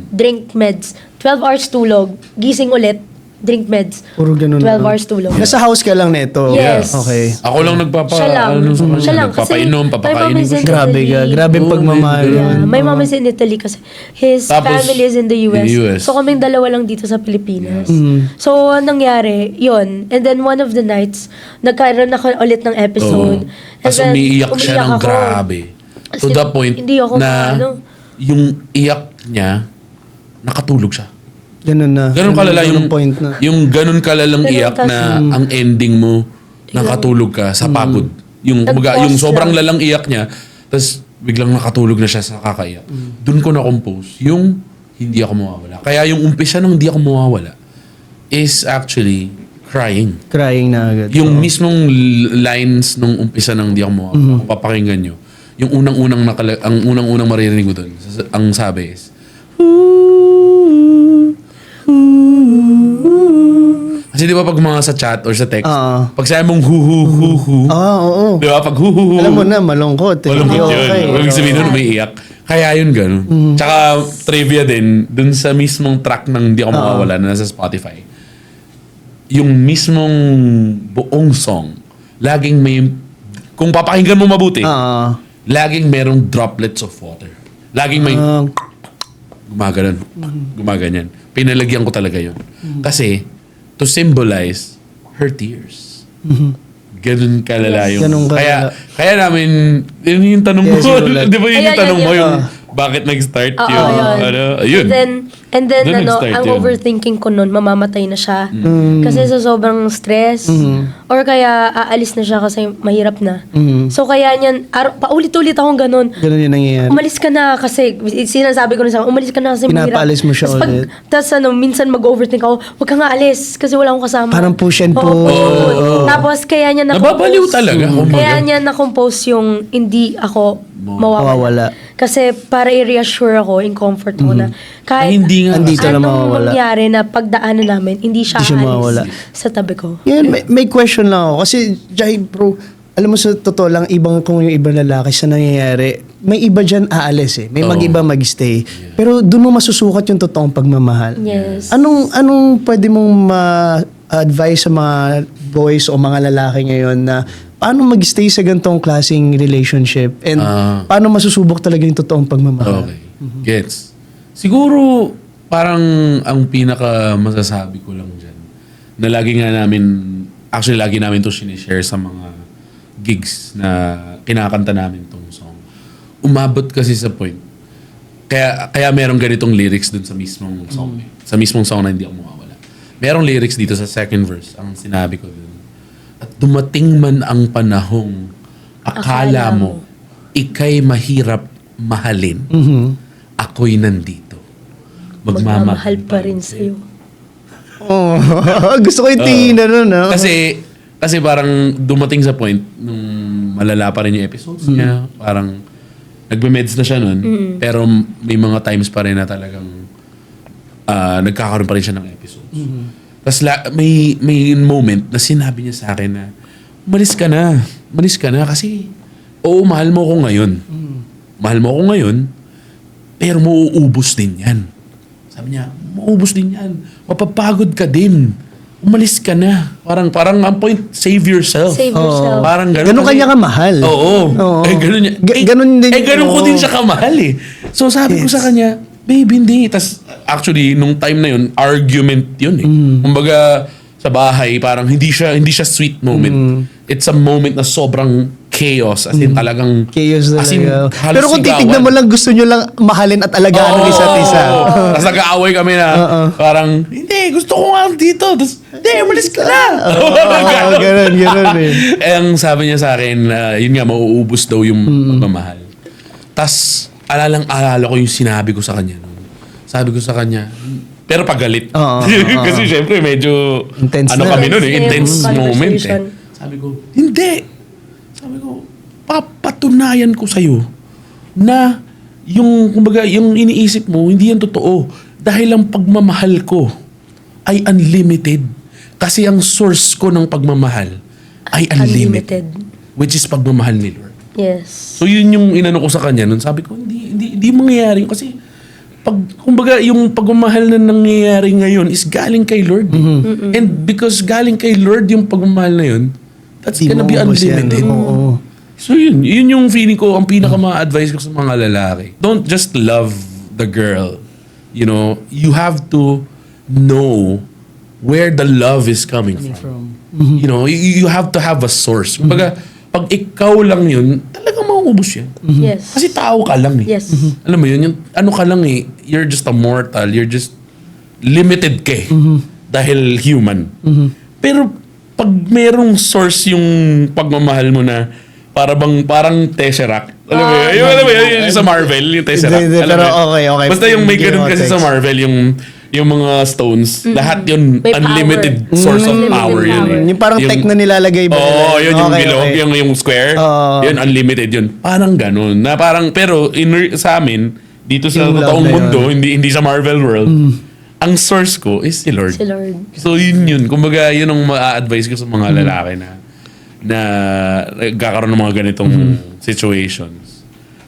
drink meds, 12 hours tulog, gising ulit, drink meds,
Puro ganun.
12 hours tulog.
Nasa house ka lang nito.
Yes.
Okay.
Ako lang
Siya lang. Siya lang. Kasi
Nagpapainom,
my mom
papakainin
is
ko
in
siya.
Grabe ka.
Italy.
Grabe
Oh,
pagmamahal.
my
Yeah,
yun.
my mom is in Italy kasi his
Tapos,
family is in the US.
in the US.
So kaming dalawa lang dito sa Pilipinas. So anong nangyari, yun. And then one of the nights, nagkaroon ako ulit ng episode. And
Tapos
then,
umiiyak siya ng
ako.
grabe.
As
To
in,
the point
hindi ako
na
maano.
yung iyak niya, nakatulog siya.
Ganun na.
Ganun kalala
Ganun
yung
point na.
yung ganun kalalang
Ganun
iyak
kasi.
na ang ending mo nakatulog ka sa pagod. Yung
Nag-pause
yung sobrang
lang.
lalang iyak niya, tapos biglang nakatulog na siya sa kakaiyak. Doon ko na compose yung Hindi Ako Mawawala. Kaya yung umpisa ng Hindi Ako Mawawala is actually crying.
Crying na agad.
Yung mismong lines nung umpisa ng Hindi Ako Mawawala, kung papakinggan nyo, yung ang unang-unang maririnig ko doon, ang sabi is, kasi di ba pag mga sa chat or sa text, pag sabi mong hu-hu-hu-hu,
Oo.
di ba pag hu-hu-hu,
Alam mo na, malungkot.
malungkot
Hindi
yun.
okay.
Ibig sabihin nun, umiiyak. Kaya yun ganun. Tsaka trivia din, dun sa mismong track ng Hindi Ako Mawawala na nasa Spotify, yung mismong buong song, laging may, kung papakinggan mo mabuti, laging merong droplets of water. Laging may gumaganyan. Pinalagyan ko talaga yun. Kasi, to symbolize her tears. Ganun kalala yung...
Ganun kalala.
Kaya namin, yun yung tanong mo.
Yes, yun
Di ba yun yung
Ayan,
tanong
yun,
mo?
yun.
Yung bakit nag-start
Oo,
yung...
yun.
Ano, ayun.
And then
Doon nag-start
ang
yun.
overthinking ko nun, mamamatay na siya. Kasi sa sobrang stress. Or kaya aalis na siya kasi mahirap na. So kaya niyan, paulit-ulit akong ganun.
Ganun yung nangyayari.
Umalis ka na kasi, sinasabi ko na sa umalis ka na kasi mahirap.
Pinapaalis mo siya ulit.
Tapos minsan mag-overthink ako, huwag ka nga alis kasi wala akong kasama.
Parang push and
Oo,
pull.
push and pull. Tapos kaya niya
Nababaliw talaga. kumbaga.
Kaya niya na-compose yung Hindi Ako Mawawala.
Mawawala.
Kasi para i-reassure ako, in comfort ako na kahit
Ay, hindi nga.
Andito na
anong
mawawala.
mangyari na pagdaanan namin, hindi siya
Hindi siya
aalis
mawawala.
sa tabi ko.
Yan, may question lang ako. Kasi, Jai, bro, alam mo sa totoo lang, ibang kung yung ibang lalaki sa nangyayari, may iba dyan aalis eh. May mag-iba mag-stay. Pero doon mo masusukat yung totoong pagmamahal.
Yes.
Anong pwede mong ma-advise sa mga boys o mga lalaki ngayon na paano mag-stay sa ganitong klaseng relationship and paano masusubok talaga yung totoong pagmamahal?
Okay. Gets. Siguro, parang ang pinaka masasabi ko lang dyan, na lagi namin to sinishare sa mga gigs na kinakanta namin tong song. Umabot kasi sa point. Kaya merong ganitong lyrics dun sa mismong song. Sa mismong song na Hindi Ako Mawawala. Merong lyrics dito sa second verse, ang sinabi ko dun. At dumating man ang panahong akala mo ika'y mahirap mahalin, ako'y nandito.
Magmamahal pa rin sa'yo.
Oh, gusto ko yung tingin na nun. No?
Kasi parang dumating sa point nung malala pa rin yung episodes niya. Parang nagme-meds na siya nun. Pero may mga times pa rin na talagang nagkakaroon pa rin siya ng episodes. Tapos may moment na sinabi niya sa akin na umalis ka na kasi mahal mo ako ngayon. Mahal mo ako ngayon, pero mauubos din yan. Sabi niya, mauubos din yan. Mapapagod ka din. Umalis ka na. Parang ang point, save yourself.
Save yourself.
Parang ganun.
Ganun kanya kamahal.
Oo. Ganun niya.
Ganun din.
Ganun ko din siya kamahal eh. So sabi ko sa kanya, babe, hindi. Tas actually, nung time na yun, argument yun eh. Kumbaga, sa bahay, parang hindi siya sweet moment. It's a moment na sobrang chaos. As in, talagang...
Chaos
as in,
talaga.
halos
Pero kung titignan
sigawan.
mo lang, gusto nyo lang mahalin at alagaan ng isa't isa.
Tapos nag-aaway kami na parang, hindi, gusto ko nga dito. Tapos, hindi, umalis ka na.
Ganun eh.
Eh, ang sabi niya sa akin, yun nga, mauubos daw yung pagmamahal. Tapos, alala ko yung sinabi ko sa kanya. Sabi ko sa kanya, pero pagalit.
Oo,
Kasi syempre medyo
Intense
ano
na.
kami nun
Intense
intense
yung
moment eh.
conversation.
Sabi ko, hindi. Sabi ko, papatunayan ko sa'yo na yung, kumbaga, yung iniisip mo, hindi yan totoo. Dahil ang pagmamahal ko ay unlimited. Kasi ang source ko ng pagmamahal ay unlimited. Which is pagmamahal ni Lord.
Yes.
So yun yung inano ko sa kanya nun. Sabi ko, hindi mangyayari. Kasi kumbaga yung pagmamahal na nangyayari ngayon is galing kay Lord. And because galing kay Lord yung pagmamahal na yun, that's gonna be unlimited.
Oo.
So yun yung feeling ko, ang pinaka-ma-advise ko sa mga lalaki. Don't just love the girl. You know, you have to know where the love is coming from. You know, you have to have a source. Kumbaga, pag ikaw lang yun, talagang mauubos yan.
Yes.
Kasi tao ka lang eh.
Yes.
Alam mo yun, yung ano ka lang eh, you're just a mortal, you're just limited ka eh. Dahil human. Pero pag merong source yung pagmamahal mo na parang Tesseract. Alam mo yun? Alam mo yun, yung sa Marvel, yung Tesseract.
Hindi,
Alam mo
pero
yun?
okay.
Basta yung may
Hindi
ganun
mo
kasi
text.
sa Marvel, yung mga stones, lahat yun
May
unlimited
power.
source of
Unlimited
power yun.
power.
eh.
Yung parang tech na nilalagay ba?
Oo, yun yung
Okay,
bilog,
okay.
yung square. Yun, unlimited yun. Parang ganun. Na parang, pero sa amin, dito sa
Yung love
totoong
na yun.
mundo, hindi sa Marvel world, ang source ko is si Lord.
Si Lord.
So yun. Kumbaga, yun ang ma-advise ko sa mga lalaki na nagkakaroon ng mga ganitong situations.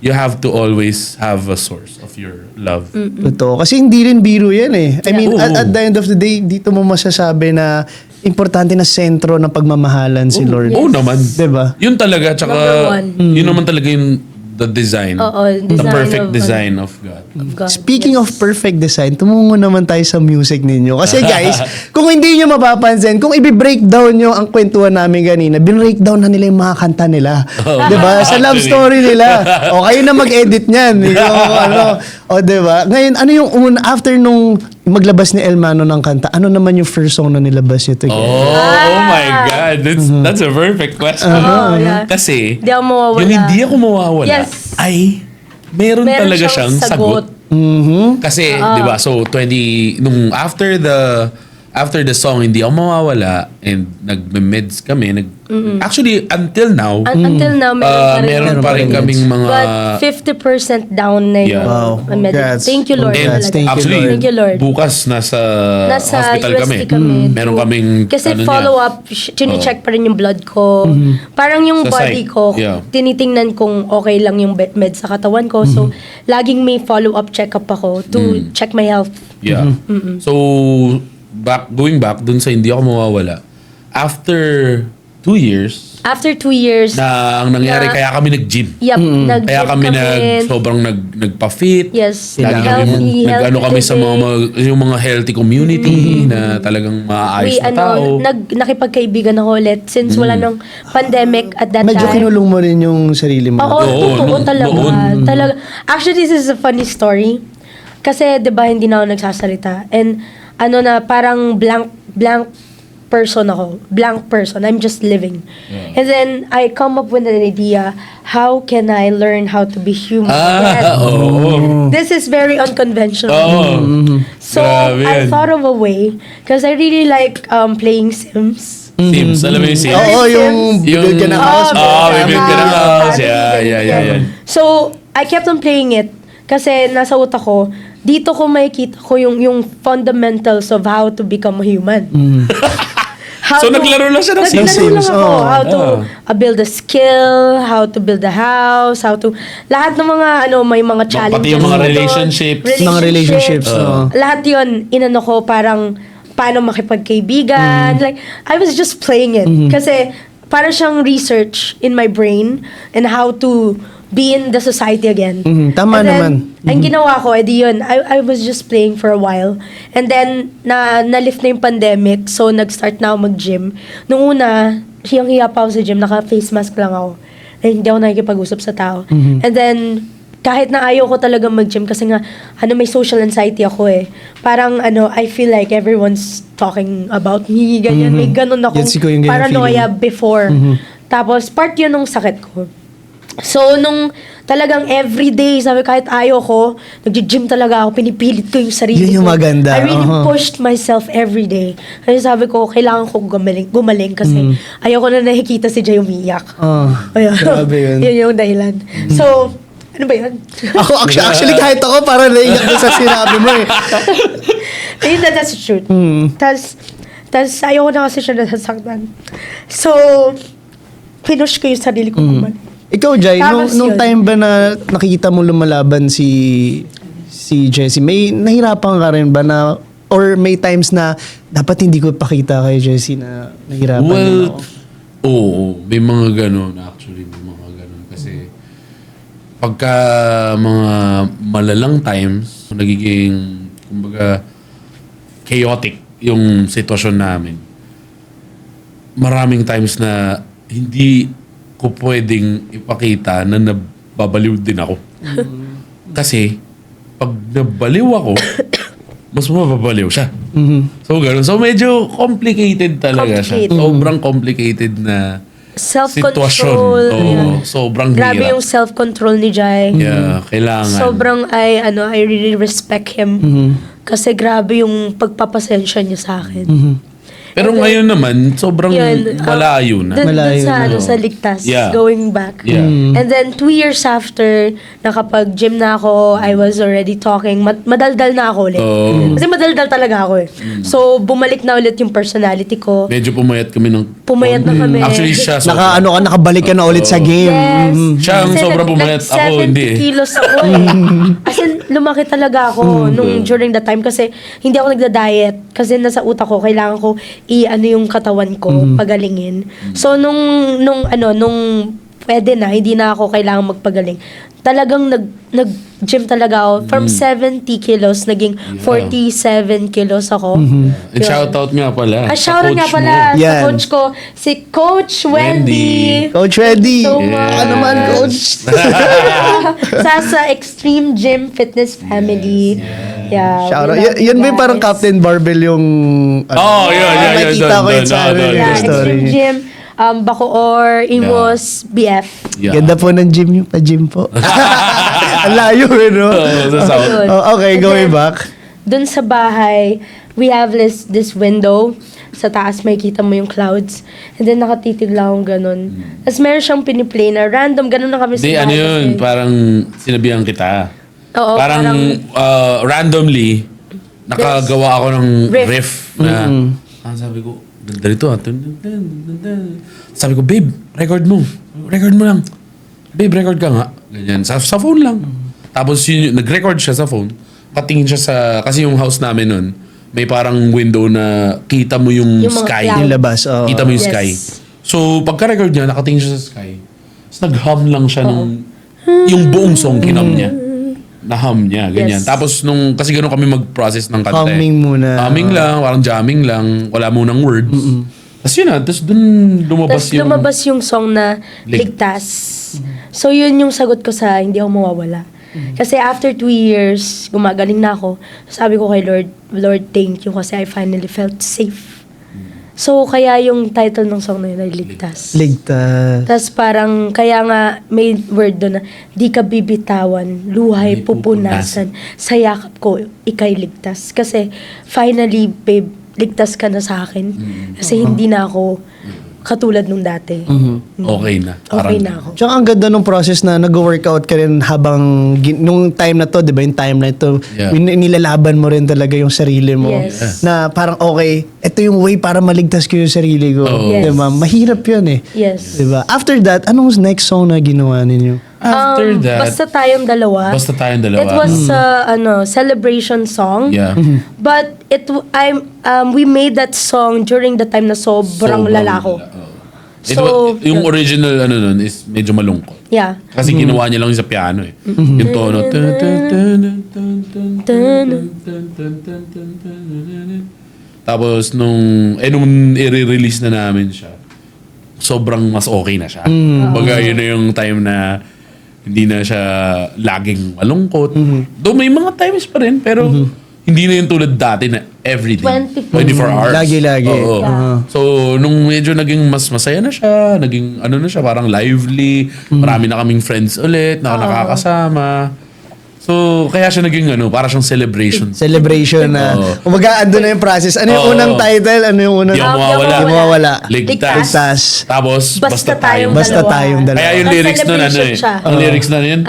You have to always have a source of your love.
Totoo. Kasi hindi rin biro yan eh. I mean,
Oo.
at the end of the day, dito mo masasabi na importante na sentro ng pagmamahalan si Lord.
Oo naman.
Diba?
Yun talaga. Tsaka,
Number one.
yun naman talaga yung the design.
Oo,
the
design
perfect
of,
design of God.
Of God.
Speaking
Yes.
of perfect design, tumungo naman tayo sa music ninyo. Kasi guys, kung hindi nyo mapapansin, kung i-breakdown nyo ang kwentuhan namin kanina, bin-breakdown na nila yung mga kanta nila. Diba? Sa love
Actually.
story nila. O kayo na mag-edit niyan. O diba? Ngayon, ano yung after nung maglabas ni El Mano ng kanta, ano naman yung first song na nilabas nyo together?
Oh my God. That's a perfect question.
Oh, yeah.
Kasi,
Hindi ako mawawala.
yung hindi ako mawawala
Yes.
ay meron talaga siyang sagot. Kasi, di ba, so nung after the song, hindi ako mawawala and nag-meds kami. Actually, until now,
Until now,
meron pa rin kaming mga...
But 50% down na yung
Yeah.
Wow.
med.
Congrats.
Thank you, Lord.
Congrats.
talaga.
Thank you,
Actually,
Lord.
Thank you, Lord.
bukas nasa hospital
UST
kami.
kami.
Meron kaming...
Kasi
ano
follow-up, chine-check pa rin yung blood ko. Parang yung
Sa
body
site.
ko,
Yeah.
tinitingnan kung okay lang yung med sa katawan ko. So, laging may follow-up check-up ako to check my health.
Yeah. So, going back dun sa hindi ako mawawala, after 2 years,
After 2 years,
na ang nangyari,
Na-
kaya kami nag-gym.
nag-gym
Kaya kami sobrang nagpa-fit.
Yes.
Lagi kami, nag-ano kami sa yung mga healthy community na talagang maaayos na tao.
nakipagkaibigan ako ulit since wala nang pandemic at that
Medyo
time.
kinulong mo rin yung sarili mo.
Oo, totoo talaga. Talaga. Actually, this is a funny story. Kasi, di ba, hindi na ako nagsasalita. And, parang blank person ako. Blank person. I'm just living. And then, I come up with an idea, how can I learn how to be human again?
Oo.
This is very unconventional. So,
Grabe
I
yan.
thought of a way, because I really like playing Sims.
Sims, alam mo yung Sims?
Oo, yung build ka ng house.
may build ka ng house. Yeah.
So, I kept on playing it kasi nasa utak ko, dito ko makikita ko yung fundamentals of how to become a human.
So, naglaro lang siya ng
Naglaro
Sims.
lang ako.
Oh.
How to build a skill, how to build a house, how to... Lahat ng mga, may mga challenges.
Pati yung mga
doon.
relationships.
Mga relationships,
Lahat yun, inano ko parang paano makipagkaibigan. Like, I was just playing it. Kasi, para siyang research in my brain and how to be in the society again.
Tama
And then,
naman.
ang ginawa ko, edi yun, I was just playing for a while. And then, na-lift na yung pandemic, so nag-start na ako mag-gym. Nung una, hiyang-hiya pa ako sa gym, naka-face mask lang ako. Hindi ako nakikipag-usap sa tao. And then, kahit na ayaw ko talaga mag-gym kasi nga, may social anxiety ako eh. Parang, I feel like everyone's talking about me, ganyan. May ganun akong
Gets ko yung ganyan
paranoia
feeling.
before. Tapos, part yun ng sakit ko. So, nung talagang everyday, sabi kahit ayaw ko, nag-gym talaga ako, pinipilit ko yung sarili
Yun yung
ko.
maganda,
I really
uh-huh.
pushed myself everyday. Kasi sabi ko, kailangan ko gumaling kasi ayaw ko na nakikita si Jay umiyak. Ayun.
Grabe yun.
Yun yung dahilan. So, ano ba yun?
Ako, actually, kahit ako, parang naiyak ko sa sinabi mo eh.
Ayun na, that's the truth. Tas ayaw ko na kasi siya nasasaktan. So, pinush ko yung sarili ko gumaling.
Ikaw, Jai,
Tapos
nung
yun.
time ba na nakikita mo lumalaban si Jessie, may nahirapan ka rin ba na, or may times na dapat hindi ko pakita kay Jessie na nahirapan din
Well,
ako?
oo. May mga ganun actually. May mga ganun. Kasi pagka mga malalang times, nagiging, kumbaga, chaotic yung sitwasyon namin. Maraming times na hindi ko pwedeng ipakita na nababaliw din ako. Kasi, pag nabaliw ako, mas mababaliw siya. So, ganun. So, medyo complicated talaga siya.
Complicated.
Sobrang complicated na sitwasyon.
Self-control.
Oo,
Ayan.
sobrang
Grabe
hirap.
yung self-control ni Jai.
Yeah, kailangan.
Sobrang I really respect him. Kasi grabe yung pagpapasensya niya sa akin.
Pero ngayon naman, sobrang
Yun,
malayo na.
Dun
Malayo
sa,
na.
sa ligtas,
Yeah.
going back.
Yeah.
And then 2 years after, nakapag-gym na ako, I was already talking, madaldal na ako ulit.
Oo.
Kasi madaldal talaga ako eh. So, bumalik na ulit yung personality ko.
Medyo pumayat kami ng...
Pumayat na kami.
Actually, siya
Nakabalik ka na ulit sa game.
Yes.
Siya ang
Kasi
sobrang pumayat. Ako,
70
hindi eh.
kilos ako eh. As in, lumaki talaga ako nung during that time kasi hindi ako nagda-diet. Kasi nasa utak ko, kailangan ko ano yung katawan ko, pagalingin. So, nung pwede na, hindi na ako kailangan magpagaling. Talagang nag-gym talaga ako. From 70 kilos, naging 47 kilos ako.
And
Yun.
shoutout nga pala.
Shoutout nga
coach
pala
mo.
sa
Yan.
coach ko, si Coach Wendy.
Coach Reddy.
So
Baka naman, Coach.
sa Extreme Gym Fitness Family. Yeah.
Shout out.
we love
Yan
you
ba yung parang
guys.
Captain Barbell yung...
Oh, yun.
Nakita ko yun sa
doon.
Yeah,
story.
Extreme Gym, Bacoor, Imus, BF.
Yeah.
Ganda po ng gym yung pa-gym po. Ang layo eh, no?
Sa South.
Yun.
Oh, okay,
And
going
then,
back.
Dun sa bahay, we have this window. Sa taas, makikita mo yung clouds. And then, nakatitig lang akong ganun. Tapos meron siyang piniplay na random, ganun na kami sa
Hindi,
bahay.
ano yun,
kasi-
parang sinabihan kita.
Oo,
parang randomly, nakagawa ako ng
Riff.
riff na, sabi ko, ganda rito ah. Sabi ko, babe, record mo. Record mo lang. Babe, record ka nga. Ganyan. Sa phone lang. Tapos nag-record siya sa phone. Patingin siya sa, kasi yung house namin nun, may parang window na kita mo yung
Yung mga
sky.
clouds.
Yung labas, oo.
Kita mo yung
Yes.
sky. So, pagka-record niya, nakatingin siya sa sky. Tapos nag-hum lang siya nung, yung buong song, kinam niya. Na-hum niya, ganyan.
Yes.
Tapos kasi gano'n kami mag-process ng kanta.
Humming muna.
Humming lang, parang jamming lang, wala munang words. Tapos yun tapos dun lumabas
Tapos lumabas yung song na Ligtas. So yun yung sagot ko sa hindi ako mawawala. Kasi after 2 years, gumagaling na ako. Sabi ko kay Lord, thank you kasi I finally felt safe. So kaya yung title ng song na yun ay Ligtas.
Ligtas.
Tapos parang, kaya nga may word doon na, di ka bibitawan, luhay
May
pupunasan, sa yakap ko, ikay ligtas. Kasi finally, babe, ligtas ka na sa akin. Kasi hindi na ako katulad nung dati.
Okay na.
Okay na ako.
Tsaka ang ganda nung process na nag-workout ka rin habang nung time na to, di ba yung time na ito,
Yeah.
nilalaban mo rin talaga yung sarili mo.
Yes.
Na parang okay, ito yung way para maligtas ko yung sarili ko.
Oo.
Yes.
Di ba? Mahirap yun eh.
Yes.
Di ba? After that, anong next song na ginawa ninyo?
After that,
Basta tayong dalawa.
Basta tayong dalawa.
It was celebration song.
Yeah.
But we made that song during the time na sobrang lala ko. So,
yung original nun is medyo malungkot.
Yeah.
Kasi ginawa niya lang yung sa piano eh. Yung tono. Tapos nung i-release na namin siya, sobrang mas okay na siya. Baga yun na yung time na hindi na siya laging malungkot. Though may mga times pa rin, pero hindi na yung tulad dati na every day.
24
hours.
Lagi.
Oo. So, nung medyo naging mas masaya na siya, naging ano na siya, parang lively, marami na kaming friends ulit, na nakakasama. So, kaya siya naging para siyang celebration.
Celebration na.
Oo.
Umaga, ando na yung process. Ano yung
Oo.
unang title? Ano yung unang...
Di ako mawawala.
Di mawawala.
Ligtas. Tapos, basta tayong
Basta tayong dalawa.
Kaya yung
Tapos
lyrics nun,
celebration siya.
Ang lyrics na yun,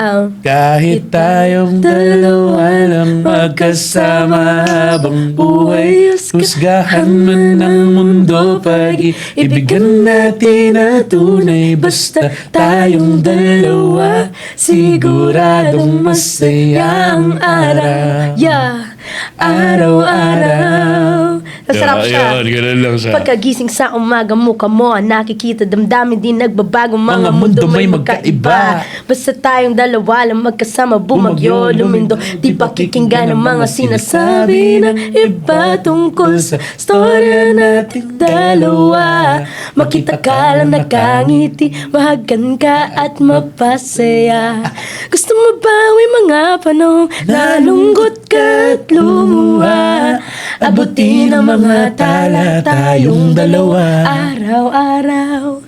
kahit tayong dalawa lang magkasama habang buhay, husgahan man ng mundo pag-ibigan natin na tunay, basta tayong dalawa, siguradong masaya ang araw.
Yeah.
Araw-araw.
Masarap siya.
Ayun, ganun lang siya.
Pagkagising sa umaga, mukha mo ang nakikita, damdamin din nagbabago, mga mundo may magkaiba. Basta tayong dalawa lang magkasama, bumagyo, lumindo, di pakikinggan ang mga sinasabi ng iba tungkol sa storya nating dalawa. Makita ka lang nakangiti, mahagan ka at mapasaya. Gusto mo bawi mga panahon, nalungkot ka at lumuha. Abutin ang mga tala tayong dalawa, araw-araw.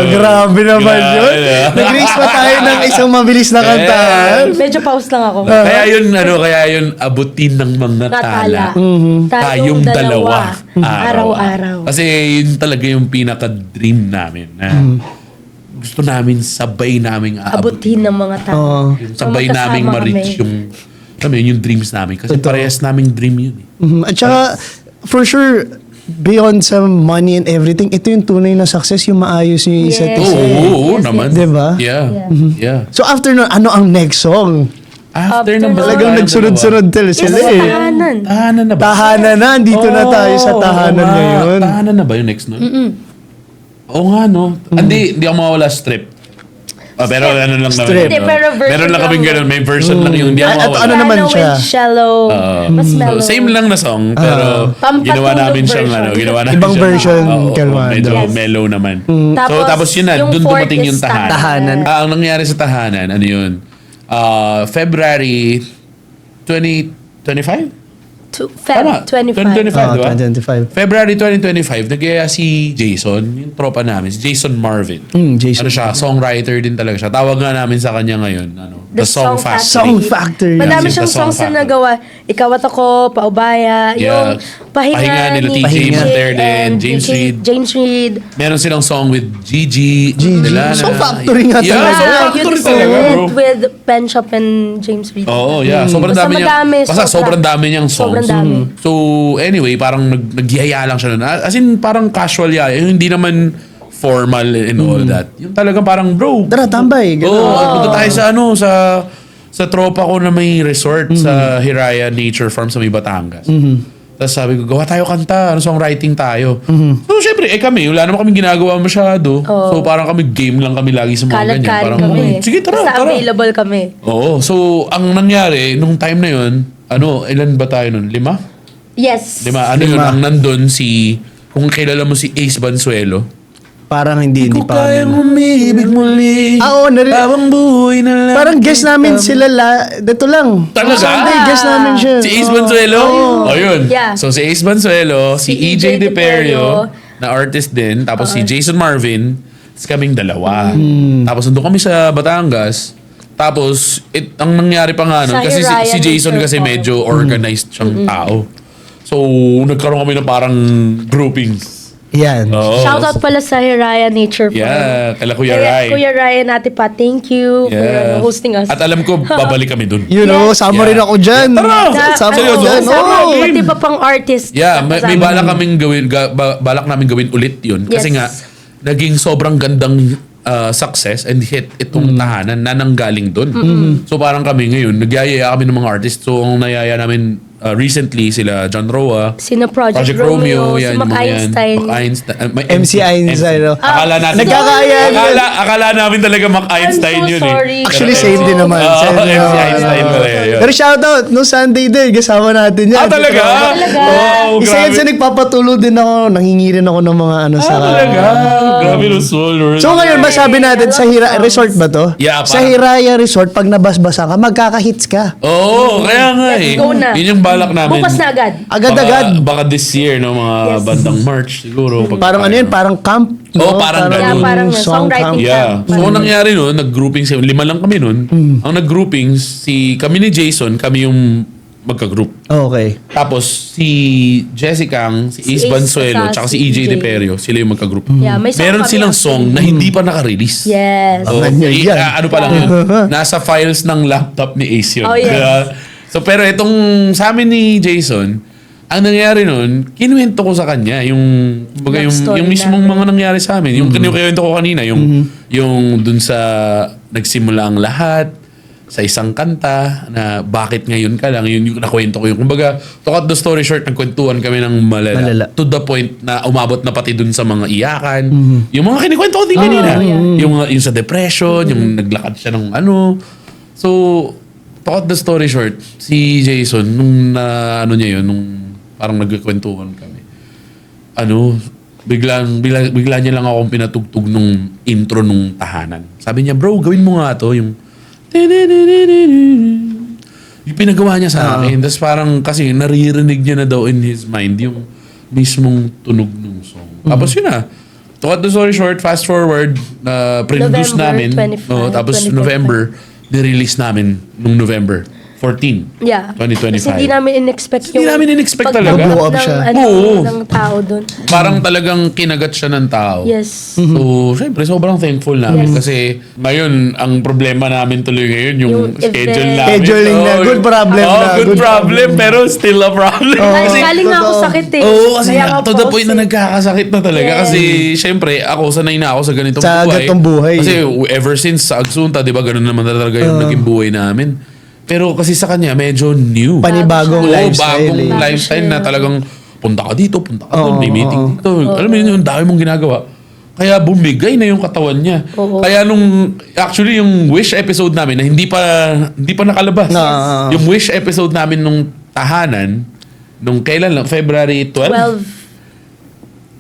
Grabe naman yun. Nag-raise pa tayo ng isang mabilis na kantahan.
Medyo pause lang ako.
Kaya yun, abutin ng mga tala. Tayong dalawa.
Araw-araw.
Kasi yun talaga yung pinaka-dream namin. Na gusto namin sabay namin
Abutin ng mga tao.
sabay
Magkasama
namin ma-reach
kami.
yung dreams namin. Kasi parehas naming dream yun.
At saka, for sure, beyond sa money and everything, ito yung tunay na success, yung maayos yung isa't
Yes.
isa.
Oo,
Yes,
naman.
yes.
Diba?
Yeah.
So after nun, ano ang next song?
After ng
Talagang nagsunod-sunod sila
Yes,
eh.
tahanan.
Tahanan na ba?
Tahanan na, dito na tayo sa tahanan
Oo nga.
ngayon.
Tahanan na ba yung next nun? Oo nga, no? Hindi ako mawala strip. Pero ano lang naman.
Strip.
Hindi, pero version
Meron lang kaming
lang.
ganun. May version lang yung hindi ako
At
mawala.
ano naman
Piano
siya?
with shallow. Mas mellow.
So, same lang na song, pero
Pampatulog
ginawa namin siyang
version.
ginawa namin
Ibang
siyang-
version,
Oo,
Kalmado.
medyo
Yes.
mellow naman.
Tapos,
Tapos yun na,
yung
dun
fourth
dumating yung
is
tahanan.
Tahanan.
Ang nangyari sa tahanan, ano yun? February 2025? Tama.
25.
2025, di ba?
2025.
February 2025, nagyaya si Jason, yung tropa namin, si Jason Marvin.
Jason.
Ano siya, songwriter din talaga siya. Tawag nga namin sa kanya ngayon, The Song Factory.
Song Factory.
Madami
Yes,
siyang
the Song
songs na
Factory.
nagawa. Ikaw at ako, Paubaya,
Yeah.
yung Pahinga
Pahinga nila
ni
TJ
TJ
Monterde,
and
James Reid.
James Reid.
Meron silang song with Gigi. Delana.
Song Factory nga
Yeah,
talaga.
Song
You
Factory
did
talaga, bro.
it with Pen Shop and James Reid.
Oo, yeah. Sobrang
Basta
dami niya.
madami,
Basta
sobra.
sobrang dami niyang songs.
Sobrang dami.
So, anyway, parang nagyaya lang siya nun. As in, parang casual yaya. Yung hindi naman formal and all that. Yung talagang parang, bro.
Tara, tambay.
Oo,
Ganun.
punta tayo sa tropa ko na may resort sa Hiraya Nature Farm sa may Batangas. Tapos sabi ko, gawa tayo kanta, songwriting tayo. So, syempre, kami, wala naman kaming ginagawa masyado. So, parang kami, game lang kami lagi sa mga ganyan.
Kalat-kalit
Parang,
kami.
sige, tara,
Basta
tara.
available kami.
Oo. So, ang nangyari, nung time na yun, ilan ba tayo nun? 5?
Yes.
5? Ano yun? Ang nandun kung kilala mo si Ace Bansuelo.
Parang hindi
Kung
pa.
kayang umibig muli.
Oo,
Habang buhay na lang.
Parang guess namin sila dito lang.
Talaga?
Sunday, guess namin siya.
Si Ace Bansuelo? Oh, yun.
Yeah.
So, si Ace Bansuelo, si
Si
EJ De
EJ
Perio, na artist din, tapos si Jason Marvin, tapos kaming dalawa. Tapos nandun kami sa Batangas. Tapos, ang nangyari pa nga nun,
Sa
kasi
Hiraya
si Jason
Nature
kasi
Farm.
medyo organized siyang tao. So, nagkaroon kami ng parang groupings.
Yan.
Oo.
Shoutout pala sa Hiraya Nature Farm.
Yeah, kala Kuya
Kaya,
Rai.
Kuya Ryan, Ate Pat, thank you for hosting us.
At alam ko, babalik kami dun.
You know, sama
Yeah.
rin ako dyan.
Tara!
Sama ko
Seryoso?
dyan.
Sama,
Oo.
pati pa pang artist.
Yeah, may
kasama.
balak kaming gawin, balak namin gawin ulit yun. Kasi
Yes.
nga, naging sobrang gandang success and hit itong tahanan na nanggaling dun. So parang kami ngayon, nagyayaya kami ng mga artist. So ang nayaya namin recently sila John Roa,
Sino Project Romeo, si
yan,
Mac
yung mga yan.
Einstein.
Mac Einstein.
MC Einstein, no?
Akala natin.
Nagkakaya yun.
Akala namin talaga Mac Einstein
I'm so
yun
sorry.
eh.
Actually, same din naman.
Oo,
Same din
MC
naman.
Einstein pala yun.
Pero shoutout, no Sunday din, kasama natin yan.
Talaga?
Talaga?
Wow,
Isa yan
grabe.
sa nagpapatulo din ako, nangingi rin ako ng mga ano sa...
Talaga? Grabe no soul.
So ngayon, masabi natin sa Resort ba to?
Yeah,
Sa
parang-
Hiraya Resort, pag nabasbasa ka, magkaka-hits ka.
Oo, kaya nga
Let's
eh.
go na.
Yun yung balak namin.
Bukas na agad.
Agad-agad.
Baka this year, no? Mga
Yes.
bandang March, siguro.
Parang ano yun, parang camp.
Oo, parang ganun.
Yeah, parang
song
songwriting
camp.
Yeah.
camp.
So, ang nangyari nun, nag-grouping, 5 lang kami nun. Ang nag-grouping, kami ni Jason, kami yung magka-group.
Okay.
Tapos, si Jessica, si Ace
Ace,
Bansuelo, tsaka si EJ De
EJ.
Perio, sila yung magka-group.
Yeah, may song
Meron
kami
silang
actually.
song na hindi pa naka-release.
Yes.
So,
Abangan nyo yan.
ano pa lang yun, nasa files ng laptop ni Ace yun.
Oh, yes.
So, pero itong sa amin ni Jason, ang nangyari nun, kinuwento ko sa kanya yung, kumbaga,
Love story
yung mismong
namin.
mga nangyari sa amin. Yung kinuwento ko kanina, yung dun sa nagsimula ang lahat, sa isang kanta na bakit ngayon ka lang, yun yung nakwento ko yung, kumbaga, to cut the story short, nagkwentuhan kami ng malala.
Malala.
To the point na umabot na pati dun sa mga iyakan. Yung mga kinikwento ko din kanina. Yung sa depression, yung naglakad siya ng ano. So, to cut the story short, si Jason, nung ano niya yun, nung parang nagkwentuhan kami, bigla niya lang akong pinatugtog nung intro nung tahanan. Sabi niya, bro, gawin mo nga to, yung pinagawa niya sa akin. Tapos parang kasi naririnig niya na daw in his mind yung mismong tunog ng song. Tapos yun na. To cut the story short, fast forward, produce
November
namin.
25,
Tapos
2025.
November, nirelease namin nung November 14,
Yeah.
2025.
Kasi hindi namin in-expect
Hindi namin in-expect talaga.
Blow
ng,
up siya.
Oo.
ng tao doon.
Parang talagang kinagat siya ng tao.
Yes.
So, syempre, sobrang thankful namin kasi ngayon, ang problema namin tuloy ngayon, yung
Yung
schedule
event.
namin.
Scheduling na, good problem
Oh,
na,
good
good
problem, pero still a problem.
Kasi,
Kasi,
galing nga ako
totoo.
sakit eh.
oo, kasi
Kaya nga
to the point na
pause eh.
nagkakasakit na talaga.
Yes.
Kasi, syempre, ako, sanay na ako sa ganitong
Sa
buhay.
ganitong buhay.
Kasi, ever since sa Agsunta, di ba, ganun naman talaga yung naging buhay namin. Pero kasi sa kanya, medyo new.
Panibagong
Oo,
lifestyle.
bagong
eh.
lifestyle na talagang punta ka dito, punta ka doon, may
Oo,
meeting dito. Alam mo yun, yung dami mong ginagawa. Kaya bumigay na yung katawan niya.
Oo.
Kaya actually yung Wish episode namin na hindi pa nakalabas.
Na-
Yung Wish episode namin nung tahanan, nung kailan lang, February 12.
12.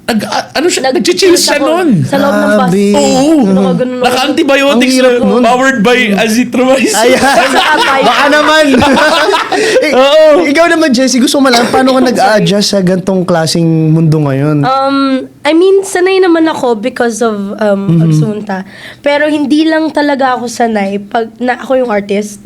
Nag-chill siya
ako
nun.
Sa loob ng bus.
Grabe.
Oo.
Nakaganon ako.
Naka-antibiotics
Ang hirap
na,
nun.
powered by azithromycin.
Ayan. Baka naman. Ikaw naman, Jessie, gusto mo lang, paano ka nag-a-adjust sa gantong klaseng mundo ngayon?
I mean, sanay naman ako because of Agsunta. Pero hindi lang talaga ako sanay pag na ako yung artist.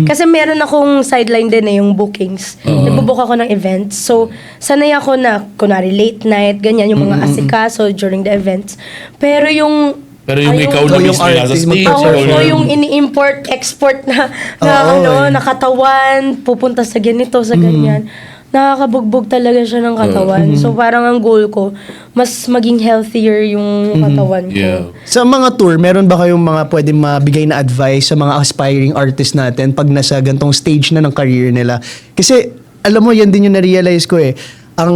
Kasi meron akong sideline din eh, yung bookings. Nagbubook ako ng events. So, sanay ako na, kunwari late night, ganyan, yung mga asikaso during the events. Pero yung
ikaw na
yung
mismo nasa
artist,
stage.
ako
ikaw
po
na-
yung ini-import, export na
Oo, eh.
nakatawan, pupunta sa ganito, sa ganyan. Nakakabugbog talaga siya ng katawan. So parang ang goal ko, mas maging healthier yung katawan ko.
Yeah.
Sa mga tour, meron ba kayong mga pwede mabigay na advice sa mga aspiring artists natin pag nasa gantong stage na ng career nila? Kasi, alam mo, yan din yung na-realize ko eh. Ang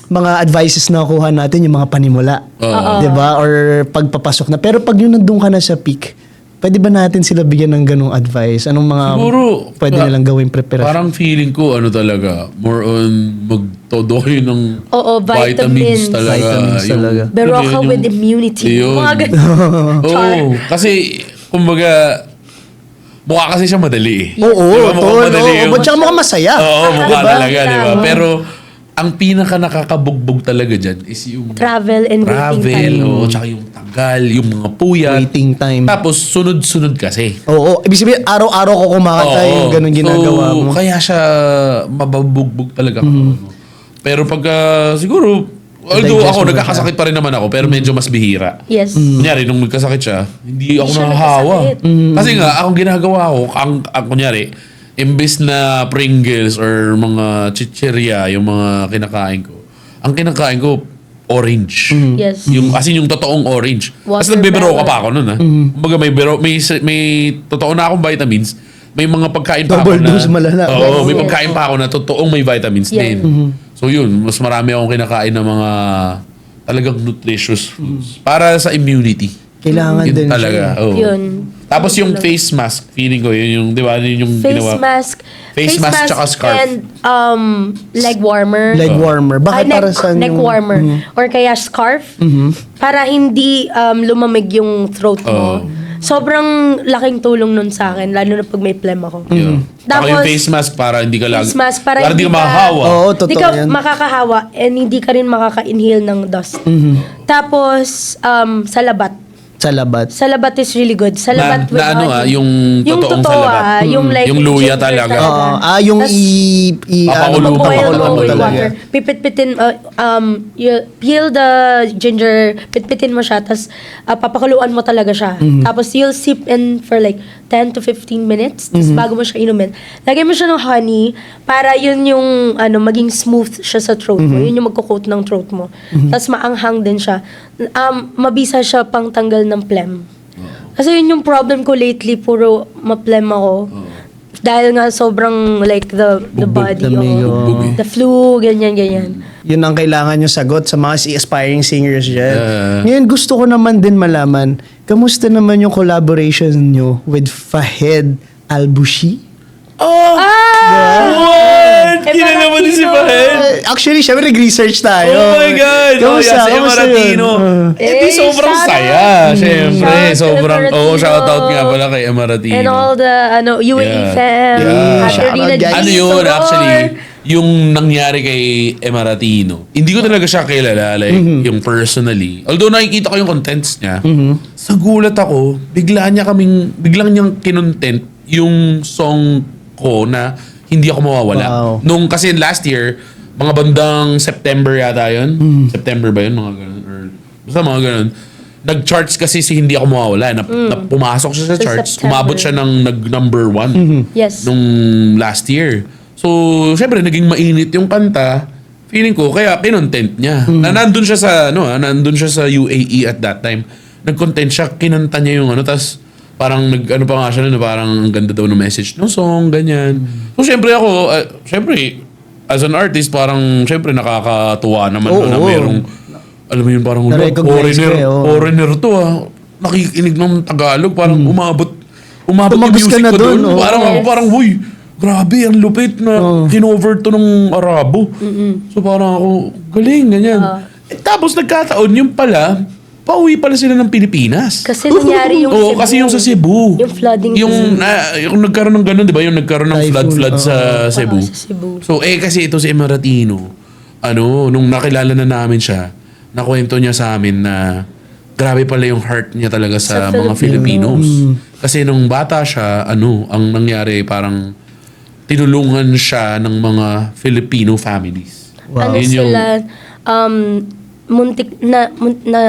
mga advices na nakuha natin, yung mga panimula.
Oo.
Diba? Or pagpapasok na. Pero pag yung nandun ka na sa peak, pwede ba natin sila bigyan ng ganong advice? Anong mga
Siguro,
pwede nilang gawing preparasyon?
Parang feeling ko, talaga, more on magtodo kayo ng
Oo, vitamins.
talaga.
Vitamins talaga.
Berocca with immunity.
Yun.
Mga ganun.
Oo. Kasi, kumbaga, mukha kasi siya madali eh.
Oo,
Di ba? Mukhang
tol.
madali
Oo,
yung-
ba't siya mukhang masaya?
Oo, mukha
Diba?
talaga, di ba? Pero, ang pinaka nakakabugbog talaga dyan is yung
Travel and waiting
travel,
time.
o tsaka yung tagal, yung mga puyat.
Waiting time.
Tapos, sunod-sunod kasi.
Oo, ibig sabihin, araw-araw ko kumakanta yung ganun ginagawa
So,
mo.
kaya siya mababugbog talaga. Pero pagka, siguro, although
Digest
ako,
mo ba
nagkakasakit pa rin naman ako, pero medyo mas bihira.
Yes.
Kunyari, nung nagkasakit siya, hindi ako
siya
nahahawa.
nagkasakit.
Kasi nga, akong ginagawa ko, kunyari, imbes na Pringles or mga chicheria, yung mga kinakain ko, ang kinakain ko, orange.
Yes.
Yung, as in, yung totoong orange. Kasi nagbibiro ka pa ako nun, ha? Kumbaga, may totoo na akong vitamins, may mga pagkain pa
Double
ako na...
dose malala.
Oo, may
Yes.
pagkain pa ako na totoong may vitamins
Yeah.
din. So yun, mas marami akong kinakain ng mga talagang nutritious foods. Para sa immunity.
Kailangan
Yun
din
talaga. Oo.
Yun.
Tapos yung face mask, feeling ko, yun yung, di ba, yun yung
Face
ginawa.
mask.
Face mask tsaka scarf.
And leg warmer.
Leg warmer. Bakit
Ay,
para sa
neck warmer. Or kaya scarf. Para hindi lumamig yung throat mo.
Oo.
sobrang laking tulong nun sa akin, lalo na pag may phlegm ako.
Yeah. Tapos yung
Tapos,
face mask para hindi ka lang...
face mask para
hindi
hindi
ka makahawa.
Oo,
Hindi
totoo
ka
yan.
makakahawa and hindi ka rin makaka-inhale ng dust. Tapos, sa labat.
Sa labat.
Sa labat is really good. Sa labat with
na ano
honey.
yung totoong
totoo,
sa labat.
yung like
Yung luya
ginger
talaga.
Yung
Tas,
Papakulo mo,
boil
papakulo mo
with
talaga.
water. Pipit-pitin, you peel the ginger, pitpitin mo siya, tapos papakuluan mo talaga siya. Tapos you'll sip in for like 10 to 15 minutes, tapos bago mo siya inumin. Lagay mo siya ng honey, para yun yung maging smooth siya sa throat mo. Yun yung magko-coat ng throat mo. Tapos maanghang din siya. Mabisa siya pang tanggal ng phlegm. Kasi yun yung problem ko lately, puro ma-phlegm ako. Dahil nga sobrang like the body,
Lamig,
the flu, ganyan.
Yun ang kailangan yung sagot sa mga aspiring singers dyan.
Yeah.
Ngayon, gusto ko naman din malaman, kamusta naman yung collaboration nyo with Fahed Albushi?
Oh! What? Kilala mo din si Fahed?
Actually, syempre nag-research tayo.
Oh my God!
Kamusta?
Si
Kamusta
Emaratino.
yun?
Eh, di sobrang
shout out.
saya. Siyempre,
Shout out to
sobrang...
Emaratino.
shoutout nga pala kay Emaratino.
And all the UAE
Yeah.
fam,
Yeah.
Ate
Shout out,
Rina
guys.
Ano
G.
yun,
Sogor.
actually, yung nangyari kay Emaratino, hindi ko talaga siya kilala, like, yung personally. Although nakikita ko yung contents niya, sa gulat ako, biglang niyang kinontent yung song ko na hindi ako mawawala.
Wow.
Nung kasi last year, mga bandang September yata yun. September ba yun? Mga ganun. Or, basta mga ganun. Nag-charts kasi si Hindi Ako Mawawala. Na pumasok siya sa
Sa
charts.
September.
Umabot siya ng nag-number 1
Yes.
nung last year. So, syempre, naging mainit yung kanta. Feeling ko, kaya kinontent niya. Na nandun siya nandun siya sa UAE at that time. Nag-content siya, kinanta niya yung tas parang pa nga siya na parang ang ganda daw ng message ng song, ganyan. So, syempre ako, as an artist, parang, syempre, nakakatuwa naman na
Oo.
merong, alam mo yun, parang,
Na-recognize ko
foreigner to nakikinig ng Tagalog, parang umabot
Tumagos
yung
ka
music
na
ko
dun,
dun.
oh.
Parang ako,
Yes.
parang, huy, grabe, ang lupit na kinover to ng Arabo. So parang ako, galing, ganyan. Tapos nagkataon, yung pala, pauwi pala sila ng Pilipinas.
Kasi nangyari yung
Oo,
Cebu.
kasi yung sa Cebu.
Yung flooding.
Yung nagkaroon ng ganun, di ba? Yung nagkaroon ng
Typhoon,
flood sa Cebu.
sa Cebu.
So, kasi ito si Emaratino, nung nakilala na namin siya, nakwento niya sa amin na grabe pala yung heart niya talaga sa
Sa
mga Filipinos. Kasi nung bata siya, ang nangyari, parang tinulungan siya ng mga Filipino families.
Ano
Yun yung-
sila, muntik na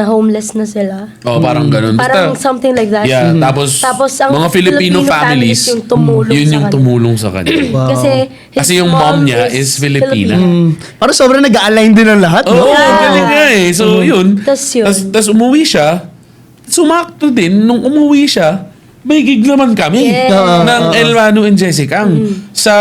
homeless na sila.
parang ganun.
Parang
Basta-
something like that.
Yeah, tapos
ang
mga Filipino families,
yung tumulong
yun
sa
yung
kanya.
tumulong sa kanya.
Kasi
yung mom niya is Filipina.
Parang sobrang nag-align din ang lahat,
Oo,
no?
galing nga eh. So, yun.
Tas yun.
Tas umuwi siya. Sumakto din, nung umuwi siya, may gig naman kami.
Yes.
Ng El Manu and Jessica. Sa,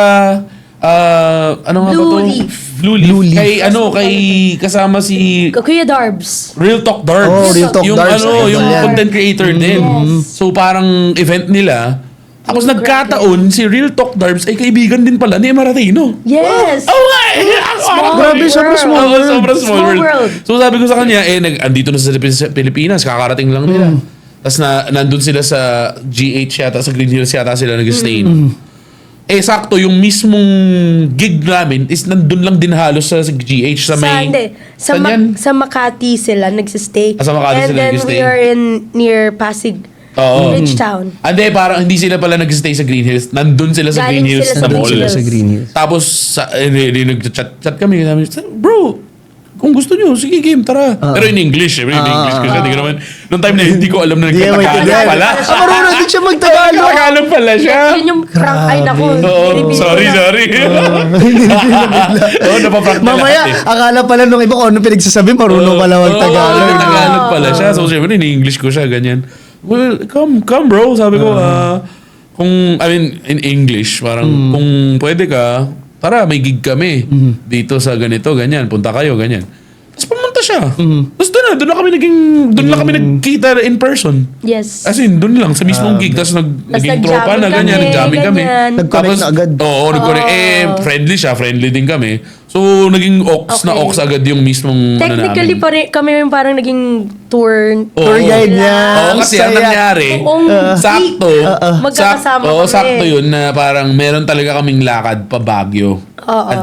ano nga ba
Blue
to?
Leaf.
Blue Leaf.
Blue Leaf.
Kay kasama si
Kuya Darbs.
Real Talk Darbs.
Oh, Real Talk
yung,
Darbs.
yung
Yan.
content creator din.
Yes.
So parang event nila. Tapos nagkataon, si Real Talk Darbs ay kaibigan din pala ni Emaratino.
Yes.
Oh, nga!
Grabe, sobrang small
Oo, sobrang small
Small
world.
world.
So sabi ko sa kanya, andito na sa Pilipinas, kakarating lang nila. Tapos nandun sila sa GH yata, sa Green Hills yata sila nag-stay. Sakto, yung mismong gig namin is nandun lang din halos sa GH sa may...
Sa,
Saan yan?
sa Makati sila nagsistay.
Sa Makati
And
sila
then
nagsistay.
we are near Pasig.
Oo.
Bridgetown.
Hindi, parang hindi sila pala nag-stay sa Green Hills. Nandun sila sa
Galing
Green Hills
sila
sa
sa
mall.
Green Hills.
Sa Green Hills.
Tapos, nag-chat kami. Sabi, bro, kung gusto nyo, sige game, tara. Pero in English, in English. Kasi hindi ko naman, noong time na hindi ko alam na
Hindi
nagtatagalog
maintindihan.
pala.
Marunong din siya magtagalog.
Tagalog pala siya.
Yun yung prank. Ay, naku.
Oo,
Binibigo
sorry.
na.
Oo, napaprank na
Mamaya,
lahat eh.
akala pala nung iba kung ano pinagsasabi, marunong pala magtagalog.
Oo, Tagalog pala siya. So, syempre, in-English ko siya, ganyan. Well, come bro. Sabi ko, in English, parang, kung pwede ka, tara, may gig kami. Dito sa ganito, ganyan. Punta kayo, ganyan. Tapos pumunta siya. Tapos doon na kami nagkita in person.
Yes.
As in, doon lang, sa mismong gig. Tapos naging tropa na, ganyan, nag-jamming kami.
Nag-connect na agad.
Oo, nag-connect. Friendly siya, friendly din kami. So, naging ox na
Okay.
ox agad yung mismong
Technically, kami yung parang naging tour.
Tour guide niya.
Oo, kasi ang
Saya.
nangyari,
Buong
sakto,
magkakasama kami.
sakto yun na parang meron talaga kaming lakad pa Baguio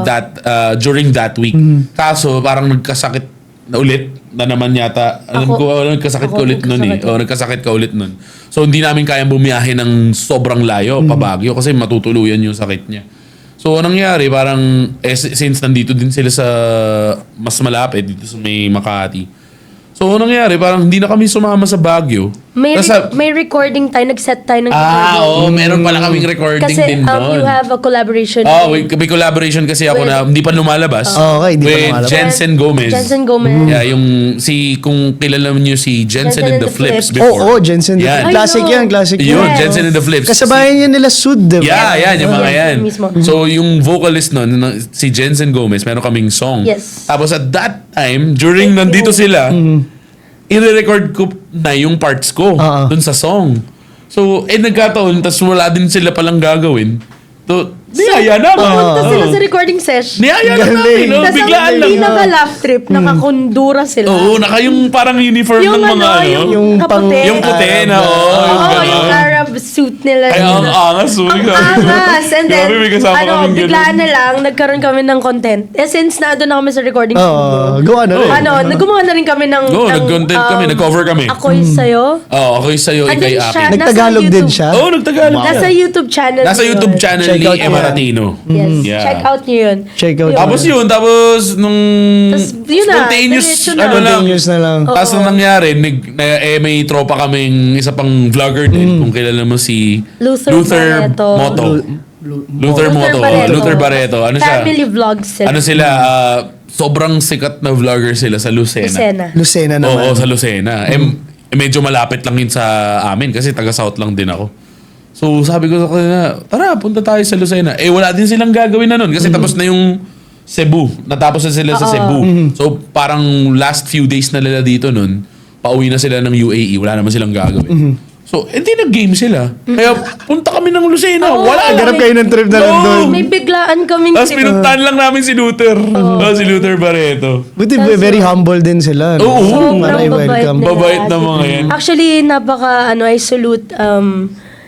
at during that week. Kaso parang nagkasakit na ulit na naman yata. Alam ko, nagkasakit ka
Ako,
ulit nun eh.
nagkasakit.
Nagkasakit ka ulit nun. So hindi namin kayang bumiyahe ng sobrang layo pa Baguio kasi matutuluyan yung sakit niya. So anong nangyari, parang since nandito din sila sa mas malapit dito sa may Makati. So anong nangyari, parang hindi na kami sumama sa Baguio.
May recording tayo, nag-set tayo ng
Meron pala kaming recording
Kasi
din doon.
you have a collaboration.
May collaboration kasi ako
With-
na hindi pa lumalabas.
Okay, hindi pa
with
lumalabas.
Jensen Gomez.
Jensen Gomez.
Yeah, kung kilala mo niyo si Jensen and the Flips
Oo,
before.
Jensen.
Yan.
Classic
I know.
yan, classic
Yun,
yan.
Jensen and the Flips.
Kasabayan niya nila Sud, diba?
Yeah, yung mga
Yes,
yan.
mismo.
So, yung vocalist nun, si Jensen Gomez, meron kaming song.
Yes.
Tapos at that time, during nandito sila, i-record ko na yung parts ko dun sa song. So, nagkataon, tas wala din sila palang gagawin. So, niyaya naman.
Pumunta sila sa recording session.
Niyaya na namin, no?
Tapos
Biglaan
ang
lang.
pinaka-laugh trip, nakakondura sila.
Oo, naka yung parang uniform ng mga ano.
yung pang-
kaputi.
Yung puti na,
Oo,
yung
yung
gano'n.
Arab suit nila.
Ay, ang angas.
Ang angas. And then,
Grabe, may kasama kaming
biglaan
ganun.
na lang, nagkaroon kami ng content. Since na doon na kami sa recording
Oo,
studio.
gawa na rin.
Naggumawa na rin kami ng...
Oo,
ng,
nag-content kami, nag-cover kami.
Ako'y sa'yo.
Oo, ako yung sa'yo, ikay
Andun siya,
akin.
Nagtagalog
nasa
din
YouTube.
siya.
Oo, nagtagalog.
Nasa YouTube channel.
Nasa
yun.
YouTube channel
Check
ni
out yan.
Emaratino.
Yes.
Yeah.
Check out nyo yun.
Check out.
Tapos nung
Tas, yun na,
spontaneous,
diretso na.
ano lang.
Continuous na lang.
Tapos nang nangyari, may tropa kaming isa pang vlogger din, kung kilala mo si
Luther Barreto.
Moto. Luther Moto. Luther Barreto. Ano siya?
Family vlogs sila.
Ano sila, sobrang sikat na vlogger sila sa Lucena.
Lucena naman.
Oo, sa Lucena. Medyo malapit lang yun sa amin kasi taga-south lang din ako. So sabi ko sa kanila, tara, punta tayo sa Lucena. Wala din silang gagawin na nun kasi tapos na yung Cebu. Natapos na sila sa Cebu. So parang last few days na nila dito nun, pauwi na sila ng UAE. Wala naman silang gagawin. So, hindi nag-game sila. Kaya punta kami ng Lucena. Wala lang.
Naghanap kayo ng trip na lang doon.
May biglaan kaming
Tapos pinuntahan lang namin si Luther. Si Luther Barreto.
Buti very humble din sila. No?
Oo.
Sobrang
Parang welcome.
nila.
Babait na mga yan.
Actually, I salute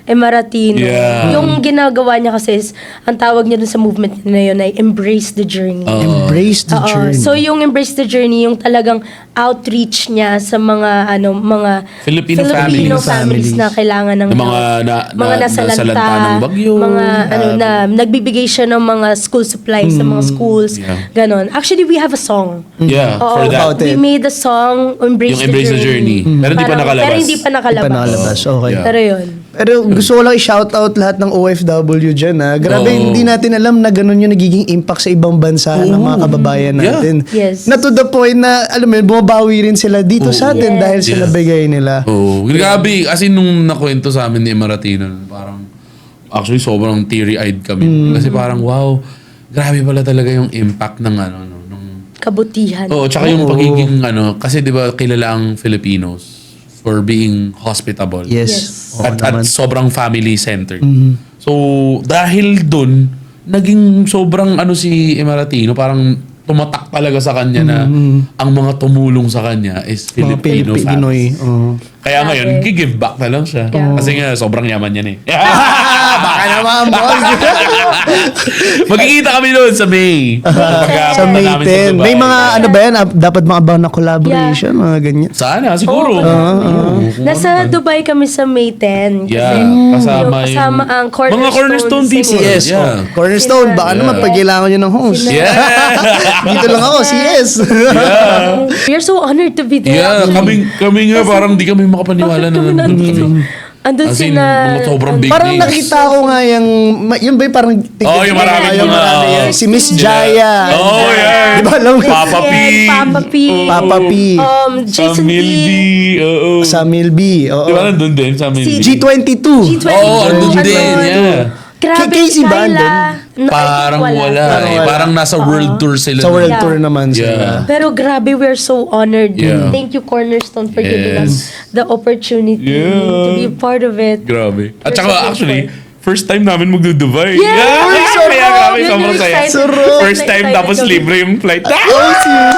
Emaratino.
Yeah.
Yung ginagawa niya kasi is, ang tawag niya dun sa movement na yun ay embrace the journey.
Embrace the
Oo.
journey.
So yung embrace the journey, yung talagang outreach niya sa mga mga
Filipino
families
families.
na kailangan ng
Ng mga
mga nasalanta,
nasalanta ng bagyo.
mga na nagbibigay siya ng mga school supplies sa mga schools.
Yeah.
Ganon. Actually, we have a song.
Yeah,
Oo,
for that.
About
we
it.
made a song, Embrace,
Yung Embrace the Journey. Pero hindi pa nakalabas.
Pero hindi pa nakalabas.
Hindi pa nakalabas, okay.
Yeah.
Pero yun.
Pero gusto ko lang i-shoutout lahat ng OFW dyan. Ha. Grabe,
Oo.
hindi natin alam na ganun yung nagiging impact sa ibang bansa ng mga kababayan
Yeah.
natin.
Yes.
Na to the point na, alam mo, yun, bumabawi rin sila dito sa atin
Yes.
dahil sila
Yeah.
bigay nila.
Oh, grabe. As in, nung nakwento sa amin ni Emaratino, parang, actually, sobrang teary-eyed kami. Kasi parang, wow, grabe pala talaga yung impact ng nung
Kabutihan.
Oo, tsaka yung pagiging kasi 'di ba kilala ang Filipinos for being hospitable.
Yes. Oo
At
naman.
sobrang family centered. So dahil dun naging sobrang si Emaratino, parang tumatak talaga sa kanya na ang mga tumulong sa kanya is
Mga
Filipino
Pinoy.
families.
Oo.
Kaya
Grabe.
ngayon, give back na lang siya.
Yeah.
Kasi nga, sobrang yaman yan eh.
Baka naman, boss.
Magkikita kami doon sa May.
Sa May 10. May mga ba yan? Dapat maabang na collaboration, mga ganyan.
Sana, siguro.
Nasa Dubai kami sa May 10. Kasi
Yeah, kasama
yung kasama ang Cornerstone.
mga Cornerstone people.
Singers.
CS.
Yeah.
Oh. Cornerstone, baka
Yeah.
naman pag kailangan nyo ng host.
Yeah.
Dito lang ako, CS.
We are so honored to be there.
Yeah,
actually.
kami nga parang di kami makapaniwala
Bakit
na
kami
nandun
nandito?
kami.
Andun
As in,
sina...
mga sobrang big
Parang
names.
nakita ko nga yung ba yung parang
Oh, yung maraming mga...
si Miss Jaya.
Oh, yeah.
Di ba alam mo?
Papa P.
Papa P.
Papa P.
Jason
Samil B.
D.
Oo.
Samuel B. Oo.
Di ba nandun din? Samil B.
Si-
G22.
G22.
Oo, andun din.
Andun.
Yeah.
Grabe,
Casey ba
Kyla. No, I think
Parang wala.
Parang
Eh.
wala.
Parang nasa world tour sila.
Sa world
Yeah.
tour naman sila.
Yeah.
Pero grabe, we're so honored.
Yeah.
Thank you, Cornerstone, for giving
Yes.
us the opportunity to be a part of it.
Grabe. At
We're
saka
so
actually,
grateful.
first time namin magdo-Dubai.
Yeah! Uy,
Kaya
sarap!
grabe,
Yun
sobrang
yung
saya.
excited.
Sarap!
First time
Excited
tapos
kami.
libre yung flight.
Oh, serious?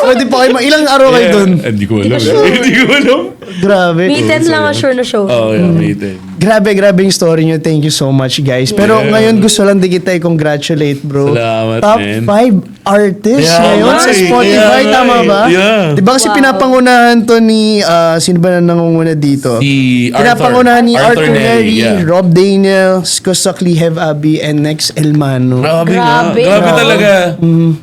Pwede pa kayo, ilang araw kayo dun?
Hindi ko alam.
sure.
Hindi ko alam.
Grabe.
May 10 lang ang sure na show.
Oh, yeah, may 10.
Grabe yung story nyo. Thank you so much, guys. Pero
Yeah.
ngayon gusto lang din kita i-congratulate, bro.
Salamat,
Top
man.
5 artists
Yeah,
ngayon sa
right.
Spotify,
Yeah,
tama
right.
ba?
Yeah.
Di ba kasi
Wow.
pinapangunahan to ni, sino ba na nangunguna dito?
Si Arthur.
Pinapangunahan ni Arthur Neri,
yeah.
Rob Daniel, Skosakli Have Abi, and next El Mano.
Grabe nga.
Grabe.
Grabe
Wow.
talaga.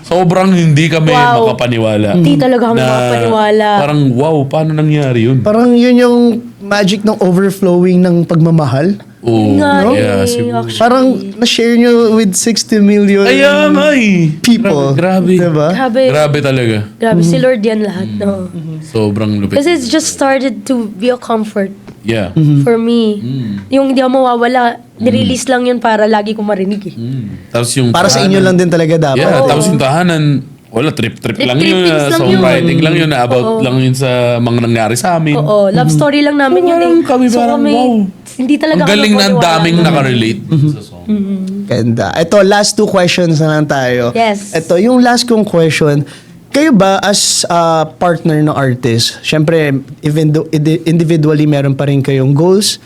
Sobrang hindi kami
Wow.
makapaniwala.
Hindi talaga kami makapaniwala.
Parang wow, paano nangyari yun?
Parang yun yung magic ng overflowing ng pagmamahal.
Oh,
Nga
yeah,
eh,
siguro.
actually.
Parang na-share nyo with 60 million
Kaya nga eh.
people.
Grabe.
Diba?
Grabe.
Grabe talaga.
Grabe, si Lord yan lahat. No?
Sobrang lupit.
Kasi it's just started to be a comfort
Yeah.
for me. Yung hindi ako mawawala, nirelease lang yun para lagi ko marinig eh.
Tapos yung
Para sa inyo lang din talaga dapat.
Yeah,
Oo.
tapos yung tahanan, wala, trip-trip lang yun.
Trip-trippings lang
Songwriting
yun.
lang yun. About lang yun sa mga nangyari sa amin.
Oo, love story lang namin yun eh.
Parang kami parang, wow.
Hindi talaga
Ang galing na ang
kami
daming
maniwala.
nakarelate sa song.
Ganda. Ito, last 2 questions na lang tayo.
Yes.
Ito, yung last kong question, kayo ba as partner ng artist, syempre, even though individually meron pa rin kayong goals,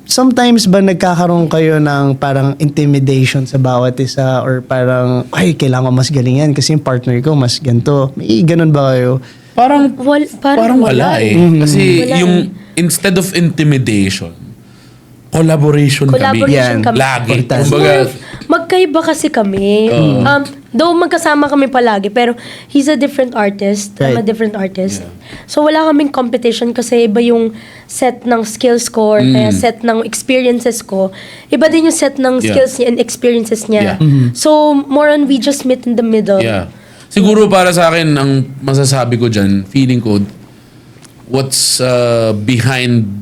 sometimes ba nagkakaroon kayo ng parang intimidation sa bawat isa or parang, ay, kailangan ko mas galingan kasi yung partner ko mas ganito. May ganun ba kayo?
Parang,
Parang
wala eh. Kasi
Wala
yung instead of intimidation, collaboration
Collaboration
kami.
kami.
Lagi.
Importante.
Kumbaga,
Magkaiba kasi kami. Though magkasama kami palagi, pero he's a different artist. I'm a
Right.
different artist. So wala kaming competition kasi iba yung set ng skills ko, kaya set ng experiences ko. Iba din yung set ng
Yeah.
skills niya and experiences niya.
Yeah.
So more on we just meet in the middle.
yeah. Siguro para sa akin, ang masasabi ko dyan, feeling ko, what's behind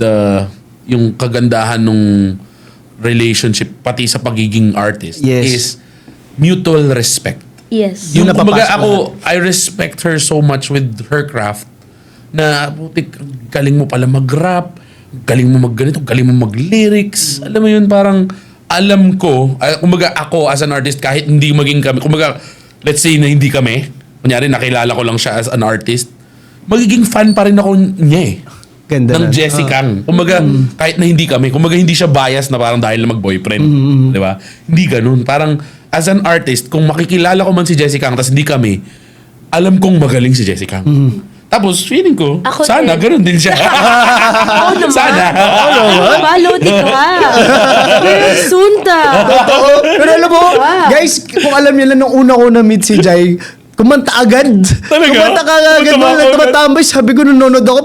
yung kagandahan nung relationship, pati sa pagiging artist,
Yes.
is mutual respect.
Yes.
Yung
Yung
kumbaga
napapasok
ako, I respect her so much with her craft na putik, galing mo pala mag-rap, galing mo mag-ganito, galing mo mag-lyrics. Alam mo yun, parang alam ko, kumbaga ako as an artist, kahit hindi maging kami, kumbaga, let's say na hindi kami, kunyari nakilala ko lang siya as an artist, magiging fan pa rin ako niya eh.
Ganda
Ng
nun.
Jessie Kang. Kumbaga, kahit na hindi kami, kumbaga hindi siya bias na parang dahil na mag-boyfriend. Di ba? Hindi ganun. Parang, as an artist, kung makikilala ko man si Jessie Kang, tapos hindi kami, alam kong magaling si Jessie Kang. Tapos, feeling ko,
Ako
sana,
din.
ganun din siya.
Oo naman.
Sana.
Follow di ka. Pero soon ta.
Oo. Pero alam mo, guys, kung alam niyo lang nung una ko na-meet si Jai, kumanta agad.
Talaga?
Kumanta ka agad.
Kumanta
Wala,
ako
tumatambay. Sabi ko, nanonood ako,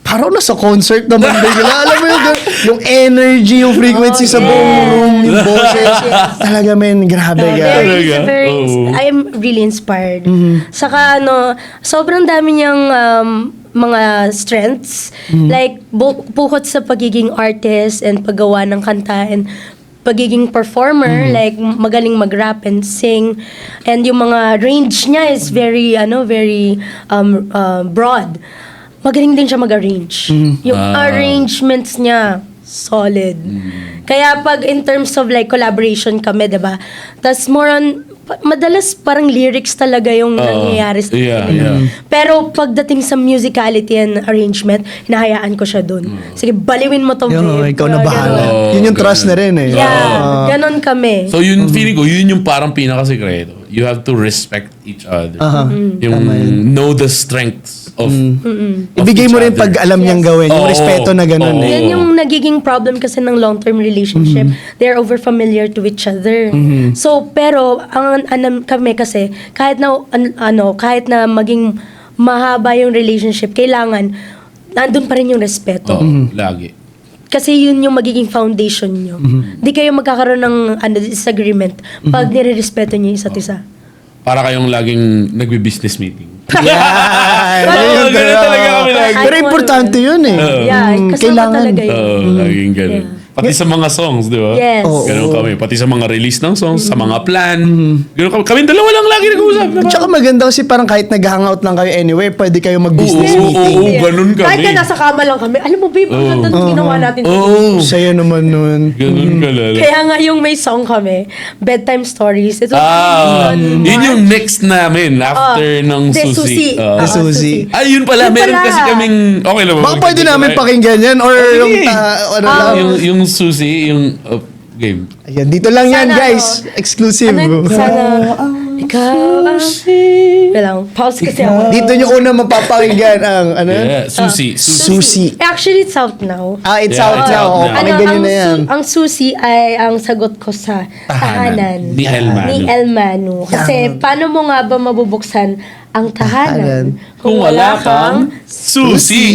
parang nasa concert naman bigla. Alam mo yung energy, yung frequency sa buong room, yung boses. Talaga, men, grabe ka.
Very,
Talaga?
very,
Oo.
I'm really inspired. Saka sobrang dami niyang mga strengths. Like, bukod sa pagiging artist and paggawa ng kanta and pagiging performer, like magaling mag-rap and sing. And yung mga range niya is very, very broad. Magaling din siya mag-arrange. Yung arrangements niya, solid. Kaya pag in terms of like collaboration kami, diba? Tas more on, madalas parang lyrics talaga yung nangyayari sa
yeah,
kanila.
yeah.
Pero pagdating sa musicality and arrangement, hinahayaan ko siya dun. Sige, baliwin mo to,
Yo,
babe.
ikaw na bahala.
Oo,
Yun yung trust na
ganun.
rin eh.
Yeah, ganon kami.
So yun, feeling ko, yun yung parang pinakasikreto. You have to respect each other. Yung know the strengths of
Ibigay
each
mo rin
other.
pag alam niyang gawin. Yung
Oo.
respeto na ganun
Oo.
eh.
Yan yung nagiging problem kasi ng long-term relationship. They're over-familiar to each other. So, pero, ang kami kasi, kahit na maging mahaba yung relationship, kailangan, nandun pa rin yung respeto.
Oo, lagi.
Kasi yun yung magiging foundation nyo. Di kayo magkakaroon ng disagreement pag nire-respeto nyo yung isa't isa.
Para kayong laging nagbi-business meeting.
Yan.
Oo, ganun talaga kami lagi.
Pero importante yun eh.
Yeah, kasama
Kailangan.
talaga yun.
Oo, laging ganun.
Yeah.
Pati sa mga songs, di ba?
Yes.
Oo.
Ganun kami. Pati sa mga release ng songs, sa mga plan. Ganun kami. Kami dalawa lang lagi nag-uusap.
At saka maganda kasi parang kahit nag-hangout lang kayo anywhere, pwede kayo mag-business
Oo,
meeting.
oo, ganun kami.
Kahit na nasa kama lang kami, alam mo babe, ang ganda nung ginawa natin.
Oo.
Sa'yo naman nun.
Ganun kalala.
Kaya nga yung may song kami, Bedtime Stories. Ito,
Yun yung next namin after ng
De
Susi.
Susi.
Susi.
Yun pala.
Yun
Meron
pala.
kasi kaming... Okay lang.
Baka pwede namin pakinggan yan or
sige.
yung lang.
Yung Susi, yung game.
Ayan, dito lang yan
Sana,
guys. Exclusive.
ano, sana, ikaw ang... Wait lang, pause kasi ako.
Dito nyo una mapapakinggan ang ano?
Yeah, Susi.
Susi.
Actually, it's out now.
It's
Yeah,
out
it's
now.
out now.
Pakinggan nyo na yan.
Ang susi ay ang sagot ko sa tahanan.
Ni El Manu.
Ni El Manu. Kasi paano mo nga ba mabubuksan ang tahanan kung wala kang
Susi.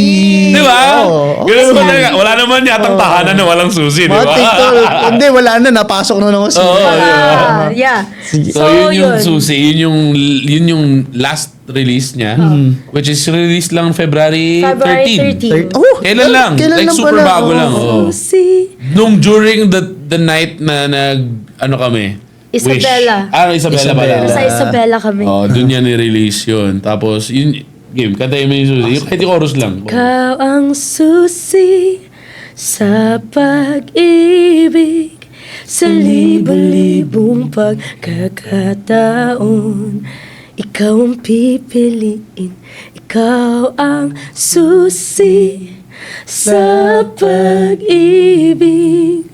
Di ba?
Oo.
Ganun ba talaga? Wala naman yatang tahanan na walang susi, di
Mga
ba?
TikTok. Hindi, wala na. Napasok na naman.
Oo,
Yeah.
So, yun yung Susi. Yun yung last release niya. Which is released lang February 13.
13.
Oh,
Kailan lang? Like
lang
super
pala.
bago lang. Oo.
Susi.
Nung during the night na ano kami?
Isabela.
Wish. Isabela pala.
Isabela.
Sa Isabela kami.
Oh, dun yan i-release yun. Tapos, yun, game, kantayin mo yung Susi. Yung kahit yung chorus lang.
Ikaw ang susi sa pag-ibig, sa libo-libong pagkakataon. Ikaw ang pipiliin, ikaw ang susi sa pag-ibig.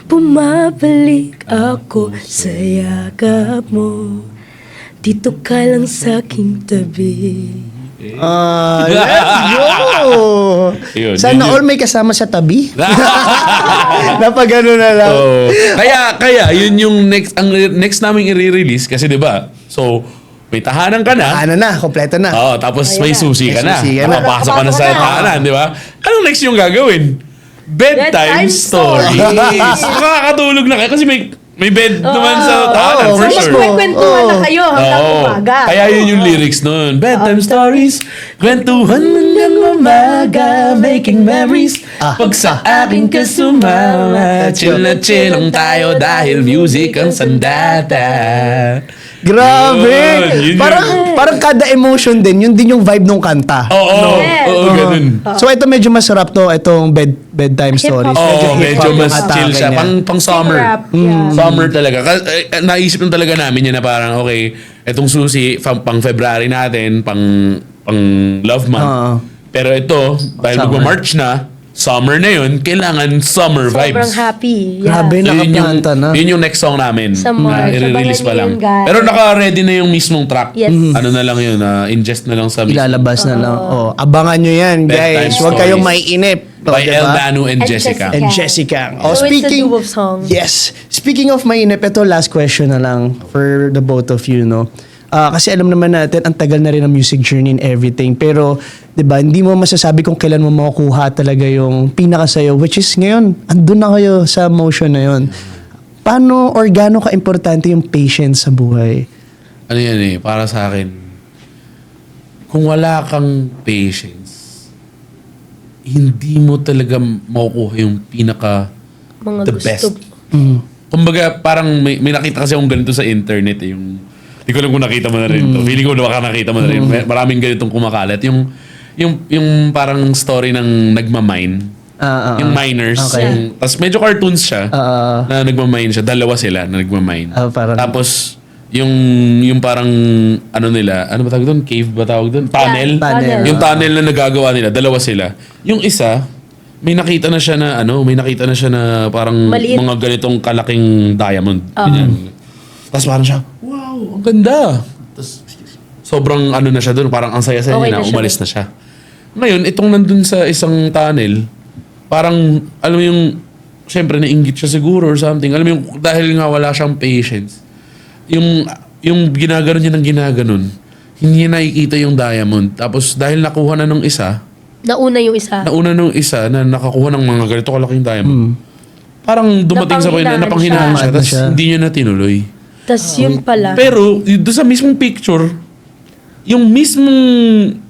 Bumabalik ako sa yakap mo, dito ka lang sa aking tabi.
Let's go!
Yun,
Sana
yun.
all may kasama sa tabi. Napag ano na lang.
Oh. Kaya yun yung next naming i-release kasi 'di ba? So may tahanan ka na.
Ano na, kompleto na.
Oh, tapos may susi ka
May
na.
susi ka na.
Papasok ka na sa
Papasok ka na.
tahanan, 'di ba? Anong next yung gagawin? Bedtime
Bedtime
stories. Makakatulog na kayo kasi may bed naman sa tahanan
Oo,
for
mismo.
sure.
Magkwentuhan na kayo hanggang
Oo.
umaga.
Kaya yun yung lyrics nun. Bedtime stories, kwentuhan hanggang umaga, making memories. Pag sa akin ka sumama, chill na chill lang tayo dahil music ang sandata.
Grabe!
Yun, yun
Parang kada emotion din, yun din yung vibe nung kanta.
Oo,
Yes.
oo, ganun.
So ito medyo masarap to, itong bedtime stories.
Oo, medyo
hip-hop
mas
yung
chill
atake
siya.
niya.
Pang summer.
Rap, yeah.
Summer talaga. Naisip lang talaga namin yun na parang, okay, etong Susi, pang February natin, pang Love Month.
Oo.
Pero ito, dahil
Summer.
magma-March na, summer na yun, kailangan summer vibes.
Sobrang happy. Yeah.
Grabe,
Yun yung,
nakaplanta na.
yun yung next song namin
Sa
na
March.
i-release pa
Abangan
lang.
niyo yun, guys.
Pero naka-ready na yung mismong track.
Yes.
Ano na lang yun, ingest na lang sa mismong.
Ilalabas na lang. Oh, abangan nyo yan,
Bedtime
guys. Huwag kayong
stories.
maiinip.
By
diba?
El Manu and
And
Jessica.
Jessica.
And Jessica.
So it's a duo of song.
Yes. Speaking of mainip, ito last question na lang for the both of you, no? Kasi alam naman natin, ang tagal na rin ang music journey and everything. Pero, di ba, hindi mo masasabi kung kailan mo makukuha talaga yung pinakasayo, which is ngayon, andun na kayo sa motion na yun. Paano or gaano ka-importante yung patience sa buhay?
Ano yan eh, para sa akin, kung wala kang patience, hindi mo talaga makukuha yung
Mga
the
gusto.
best. Kumbaga, parang may nakita kasi akong ganito sa internet eh, yung hindi ko alam kung nakita mo na rin to. Feeling ko baka nakita mo na rin. Maraming ganitong kumakalat. Yung parang story ng nagmamine. Yung miners.
Okay.
Tapos medyo cartoons siya. Na nagmamine siya. Dalawa sila na nagmamine.
Parang-
Tapos, yung parang, ano nila, ano ba tawag doon? Cave ba tawag doon? Tunnel.
Tunnel.
Yung tunnel na nagagawa nila, dalawa sila. Yung isa, may nakita na siya na parang
Maliit.
mga ganitong kalaking diamond. Ganyan. Tapos parang siya, wow, ang ganda. Tapos sobrang ano na siya doon, parang ang saya-saya
Okay
niya na,
na siya
umalis na siya. Ngayon, itong nandun sa isang tunnel, parang, alam mo yung, syempre nainggit siya siguro or something. Alam mo yung, dahil nga wala siyang patience, yung ginaganon niya ng ginaganon, hindi niya nakikita yung diamond. Tapos dahil nakuha na nung isa,
Nauna yung isa.
nauna nung isa na nakakuha ng mga ganito kalaking diamond, parang dumating sa point na
Napanghinahan
napanghinahan siya,
siya.
tapos hindi niya na tinuloy.
Tapos yun pala.
Pero, doon sa mismong picture, yung mismong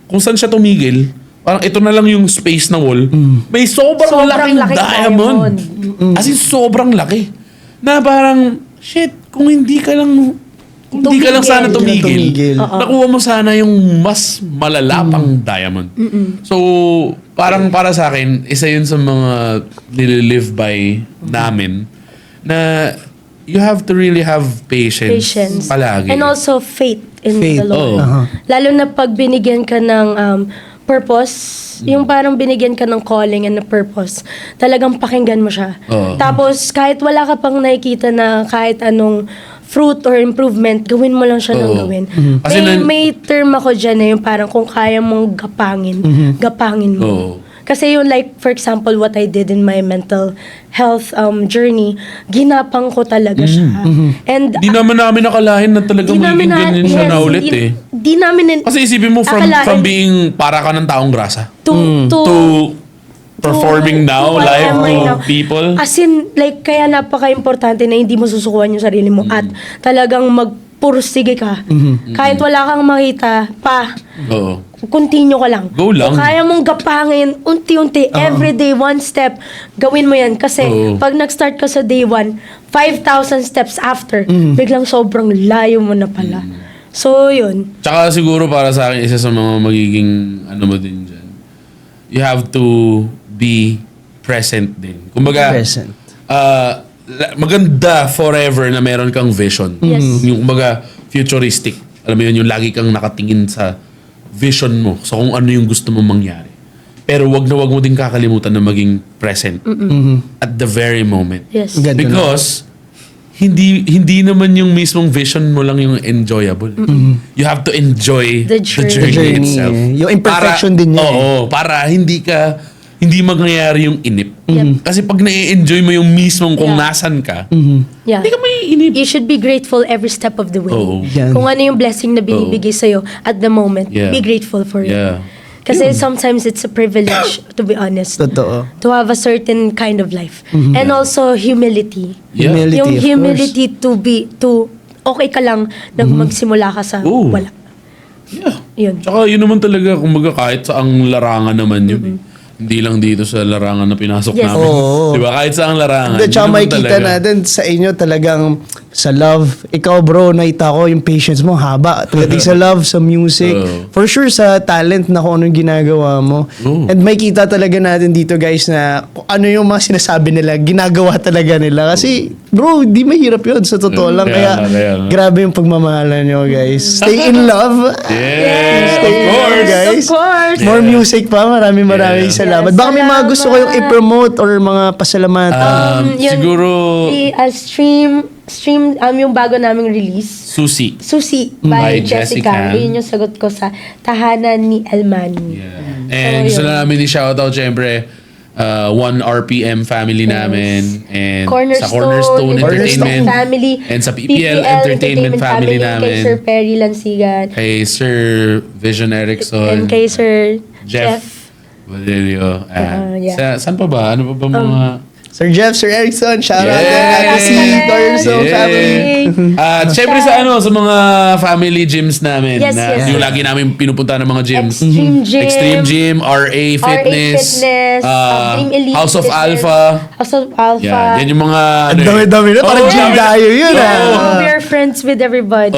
kung saan siya tumigil, parang ito na lang yung space na wall. May sobrang laking diamond. As in, sobrang laki. Na parang, shit, kung hindi ka lang sana tumigil. Nakuha mo sana yung mas malala pang diamond. So, parang para sa akin, isa yun sa mga nililive by namin na you have to really have patience palagi.
And also faith in
Faith.
the Lord. Lalo na pag binigyan ka ng purpose, yung parang binigyan ka ng calling and a purpose, talagang pakinggan mo siya. Tapos kahit wala ka pang nakikita na kahit anong fruit or improvement, gawin mo lang siya ng gawin.
Kasi
May term ako dyan na yung parang kung kaya mong gapangin mo. Kasi yung like, for example, what I did in my mental health journey, ginapang ko talaga siya. And
Di naman namin nakalain na talagang magiging ganyan siya na ulit eh.
Di namin
Kasi isipin mo from
akalain-
being para ka ng taong grasa
to
to performing now,
to
live
whatever
to
now.
people.
As in, like, kaya napaka-importante na hindi mo susukuan yung sarili mo at talagang magpursige ka. Kahit wala kang makita pa,
Oo.
continue ka lang.
Go lang.
Kung kaya mong gapangin, unti-unti, everyday, one step, gawin mo yan. Kasi pag nag-start ka sa day 1, 5,000 steps after, biglang sobrang layo mo na pala. So, yun.
Tsaka siguro para sa akin, isa sa mga magiging ano mo din dyan, you have to be present din. Kumbaga,
Present.
maganda forever na meron kang vision.
Yes.
Yung kumbaga, futuristic. Alam mo yun, yung lagi kang nakatingin sa vision mo, sa kung ano yung gusto mong mangyari. Pero wag mo din kakalimutan na maging present at the very moment.
Yes.
Ganda na.
Because hindi naman yung mismong vision mo lang yung enjoyable. You have to enjoy
The journey.
The journey,
itself.
yung imperfection din niya.
Oo, para hindi mangyayari yung inip. Kasi pag na-enjoy mo yung mismong kung nasan ka,
Yeah.
hindi ka may inip.
You should be grateful every step of the way.
Oo.
Yan.
Kung ano yung blessing na binibigay sa'yo at the moment,
Yeah.
be grateful for it.
Yeah.
Kasi sometimes it's a privilege, to be honest,
Totoo.
to have a certain kind of life. And also humility.
Yeah.
Humility,
Yung
of course.
humility to okay ka lang na magsimula ka sa
Oo.
wala.
Yeah.
Yun.
Tsaka yun naman talaga, kumbaga kahit sa ang larangan naman yun. Hindi lang dito sa larangan na pinasok
Yes.
namin.
Oo.
Di ba? Kahit sa ang larangan.
Hindi, tsaka
yun naman
makikita
talaga.
natin sa inyo talagang sa love. Ikaw bro, nakita ko yung patience mo haba. Pagdating sa love, sa music.
Oo.
For sure sa talent na kung anong ginagawa mo.
Oo.
And makikita talaga natin dito guys na kung ano yung mga sinasabi nila, ginagawa talaga nila. Kasi bro, di mahirap yun sa totoo lang.
Kaya
Kaya
nga.
grabe yung pagmamahalan nyo guys. Stay in love.
Yes, of
Stay in love,
course.
guys.
Of course.
More music pa. Maraming
Yeah.
salamat.
Yes,
Baka may mga gusto kayong
salamat.
i-promote or mga pasalamatan.
Yun,
Siguro,
stream yung bago naming release.
Susi.
Susi
By
by Jessica.
Jessica.
Yun yung sagot ko sa tahanan ni Elmani.
Yeah. And
So,
gusto
yun.
na namin i-shoutout syempre 1RPM family namin and sa Cornerstone Entertainment
family,
and sa PPL Entertainment family
kay
namin.
Sir Perry Lansigan,
Kay Sir Vision Erickson.
and kay Sir
Jeff Valerio.
yeah.
Saan pa ba? Ano pa ba mga...
Sir Jeff, Sir Erickson, shout out
Yes!
kay Ate C, Cornerstone
Yeah.
family.
At syempre sa sa mga family gyms namin
Yes,
na
yes.
yung lagi namin pinupunta ng mga gyms.
Extreme Gym,
RA Fitness,
Dream Elite
House of
Fitness,
Alpha.
House of Alpha.
Yan yung mga...
Ang dami-dami na, parang gym tayo yun
We are friends with everybody.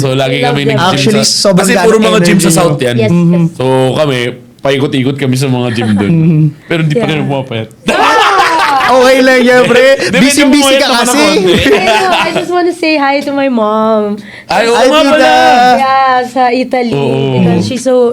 So lagi
We love
kami
them.
nag-gym
Actually,
sa...
sobrang
Kasi puro
dami
mga gym
energy
sa South
nyo.
yan.
Yes, yes.
So kami, paikot-ikot kami sa mga gym doon. Pero hindi pa
Yeah.
kami pumapayat.
Okay lang yan, pre.
Medyo
Busy-busy
pumayat
ka
naman
kasi.
ng konti.
I just want to say hi to my mom.
Ay, oo
Ay,
nga
tita.
pala.
Yeah, sa Italy.
Oo.
Because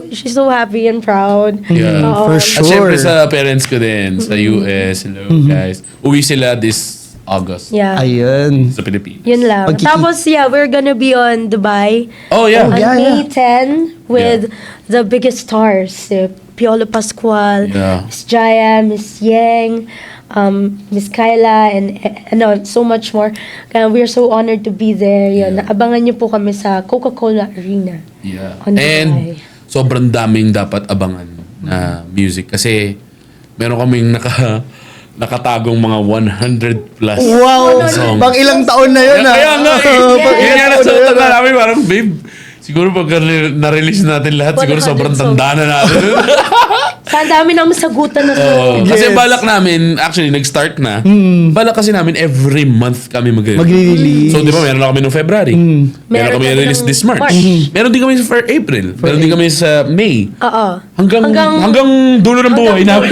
she's so happy and proud.
Yeah.
Oo.
For
At
sure.
syempre sa parents ko din, sa US, hello guys. Uwi sila this August
Yeah.
Ayun.
sa Pilipinas.
Yun lang.
Pagkiki-
Tapos, yeah, we're gonna be on Dubai
Oh yeah.
on
yeah,
May 10 with the biggest stars. Piolo Pascual,
Yeah.
Miss Jaya, Miss Yang, Miss Kyla, and so much more. Kaya we're so honored to be there. Yun. Abangan niyo po kami sa Coca-Cola Arena.
Yeah.
On
And
Dubai.
sobrang daming dapat abangan na music kasi meron kaming nakatagong mga 100 plus
Wow!
songs.
Pang ilang taon na yun,
Kaya nga eh.
Pang
Yun
ilang
nga
taon na
nasuotan
yun,
na namin parang babe. Siguro pag na-release natin lahat, siguro
100
sobrang
songs.
tanda na natin.
Sa dami namin sagutan na
Oo.
so.
Kasi
Yes.
balak namin, actually, nag-start na. Balak kasi namin every month kami
Magre-release.
So, di ba, meron na kami noong February. Meron
Meron
kami
kami
release
ng
this March.
March.
Meron din kami for April. Meron din kami sa May.
Oo.
Hanggang dulo ng buhay
hanggang
namin.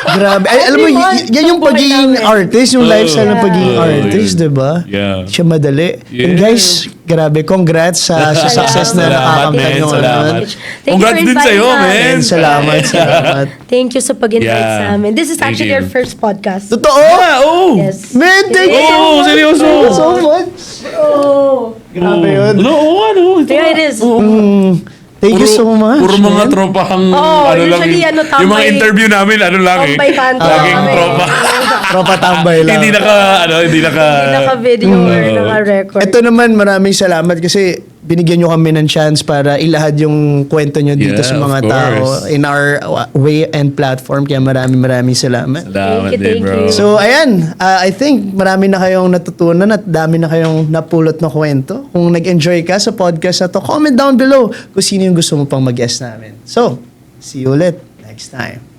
Grabe. Ay, alam mo,
Every month,
yan yung
buhay
pagiging
namin.
artist, yung lifestyle ng pagiging
Yeah.
artist,
Yun.
di ba?
Yeah.
Siya madali.
Yeah.
And guys, grabe, congrats sa success na
Salamat,
nakakamtan
men.
nyo.
Salamat.
Thank you
Congrats
for
din sa'yo,
inviting us.
men.
Salamat, salamat.
Thank you sa pag-invite
Yeah.
sa amin. This is
Thank
actually
you.
our first podcast.
Totoo?
Yeah, oh.
Yes.
Man, thank you so
Oh,
much.
seryoso.
Thank you so much.
Oh.
Grabe yun.
No, ano.
Yeah, it is.
Thank you so much.
Puro mga
man.
tropahang
Oo,
ano lang.
usually, ano,
Yung mga
tambay-
interview namin, ano lang eh.
Tambay kanto
Laging
kami.
tropa.
Tropa tambay lang.
Hindi
Hindi naka-video or naka-record.
Ito naman, maraming salamat kasi binigyan nyo kami ng chance para ilahad yung kwento nyo dito
Yeah,
sa mga
of
tao
course.
in our way and platform. Kaya maraming salamat.
Salamat
Thank you,
din,
thank
bro.
you.
So, ayan. I think marami na kayong natutunan at dami na kayong napulot na kwento. Kung nag-enjoy ka sa podcast na to, comment down below kung sino yung gusto mo pang mag-guest namin. So, see you ulit next time.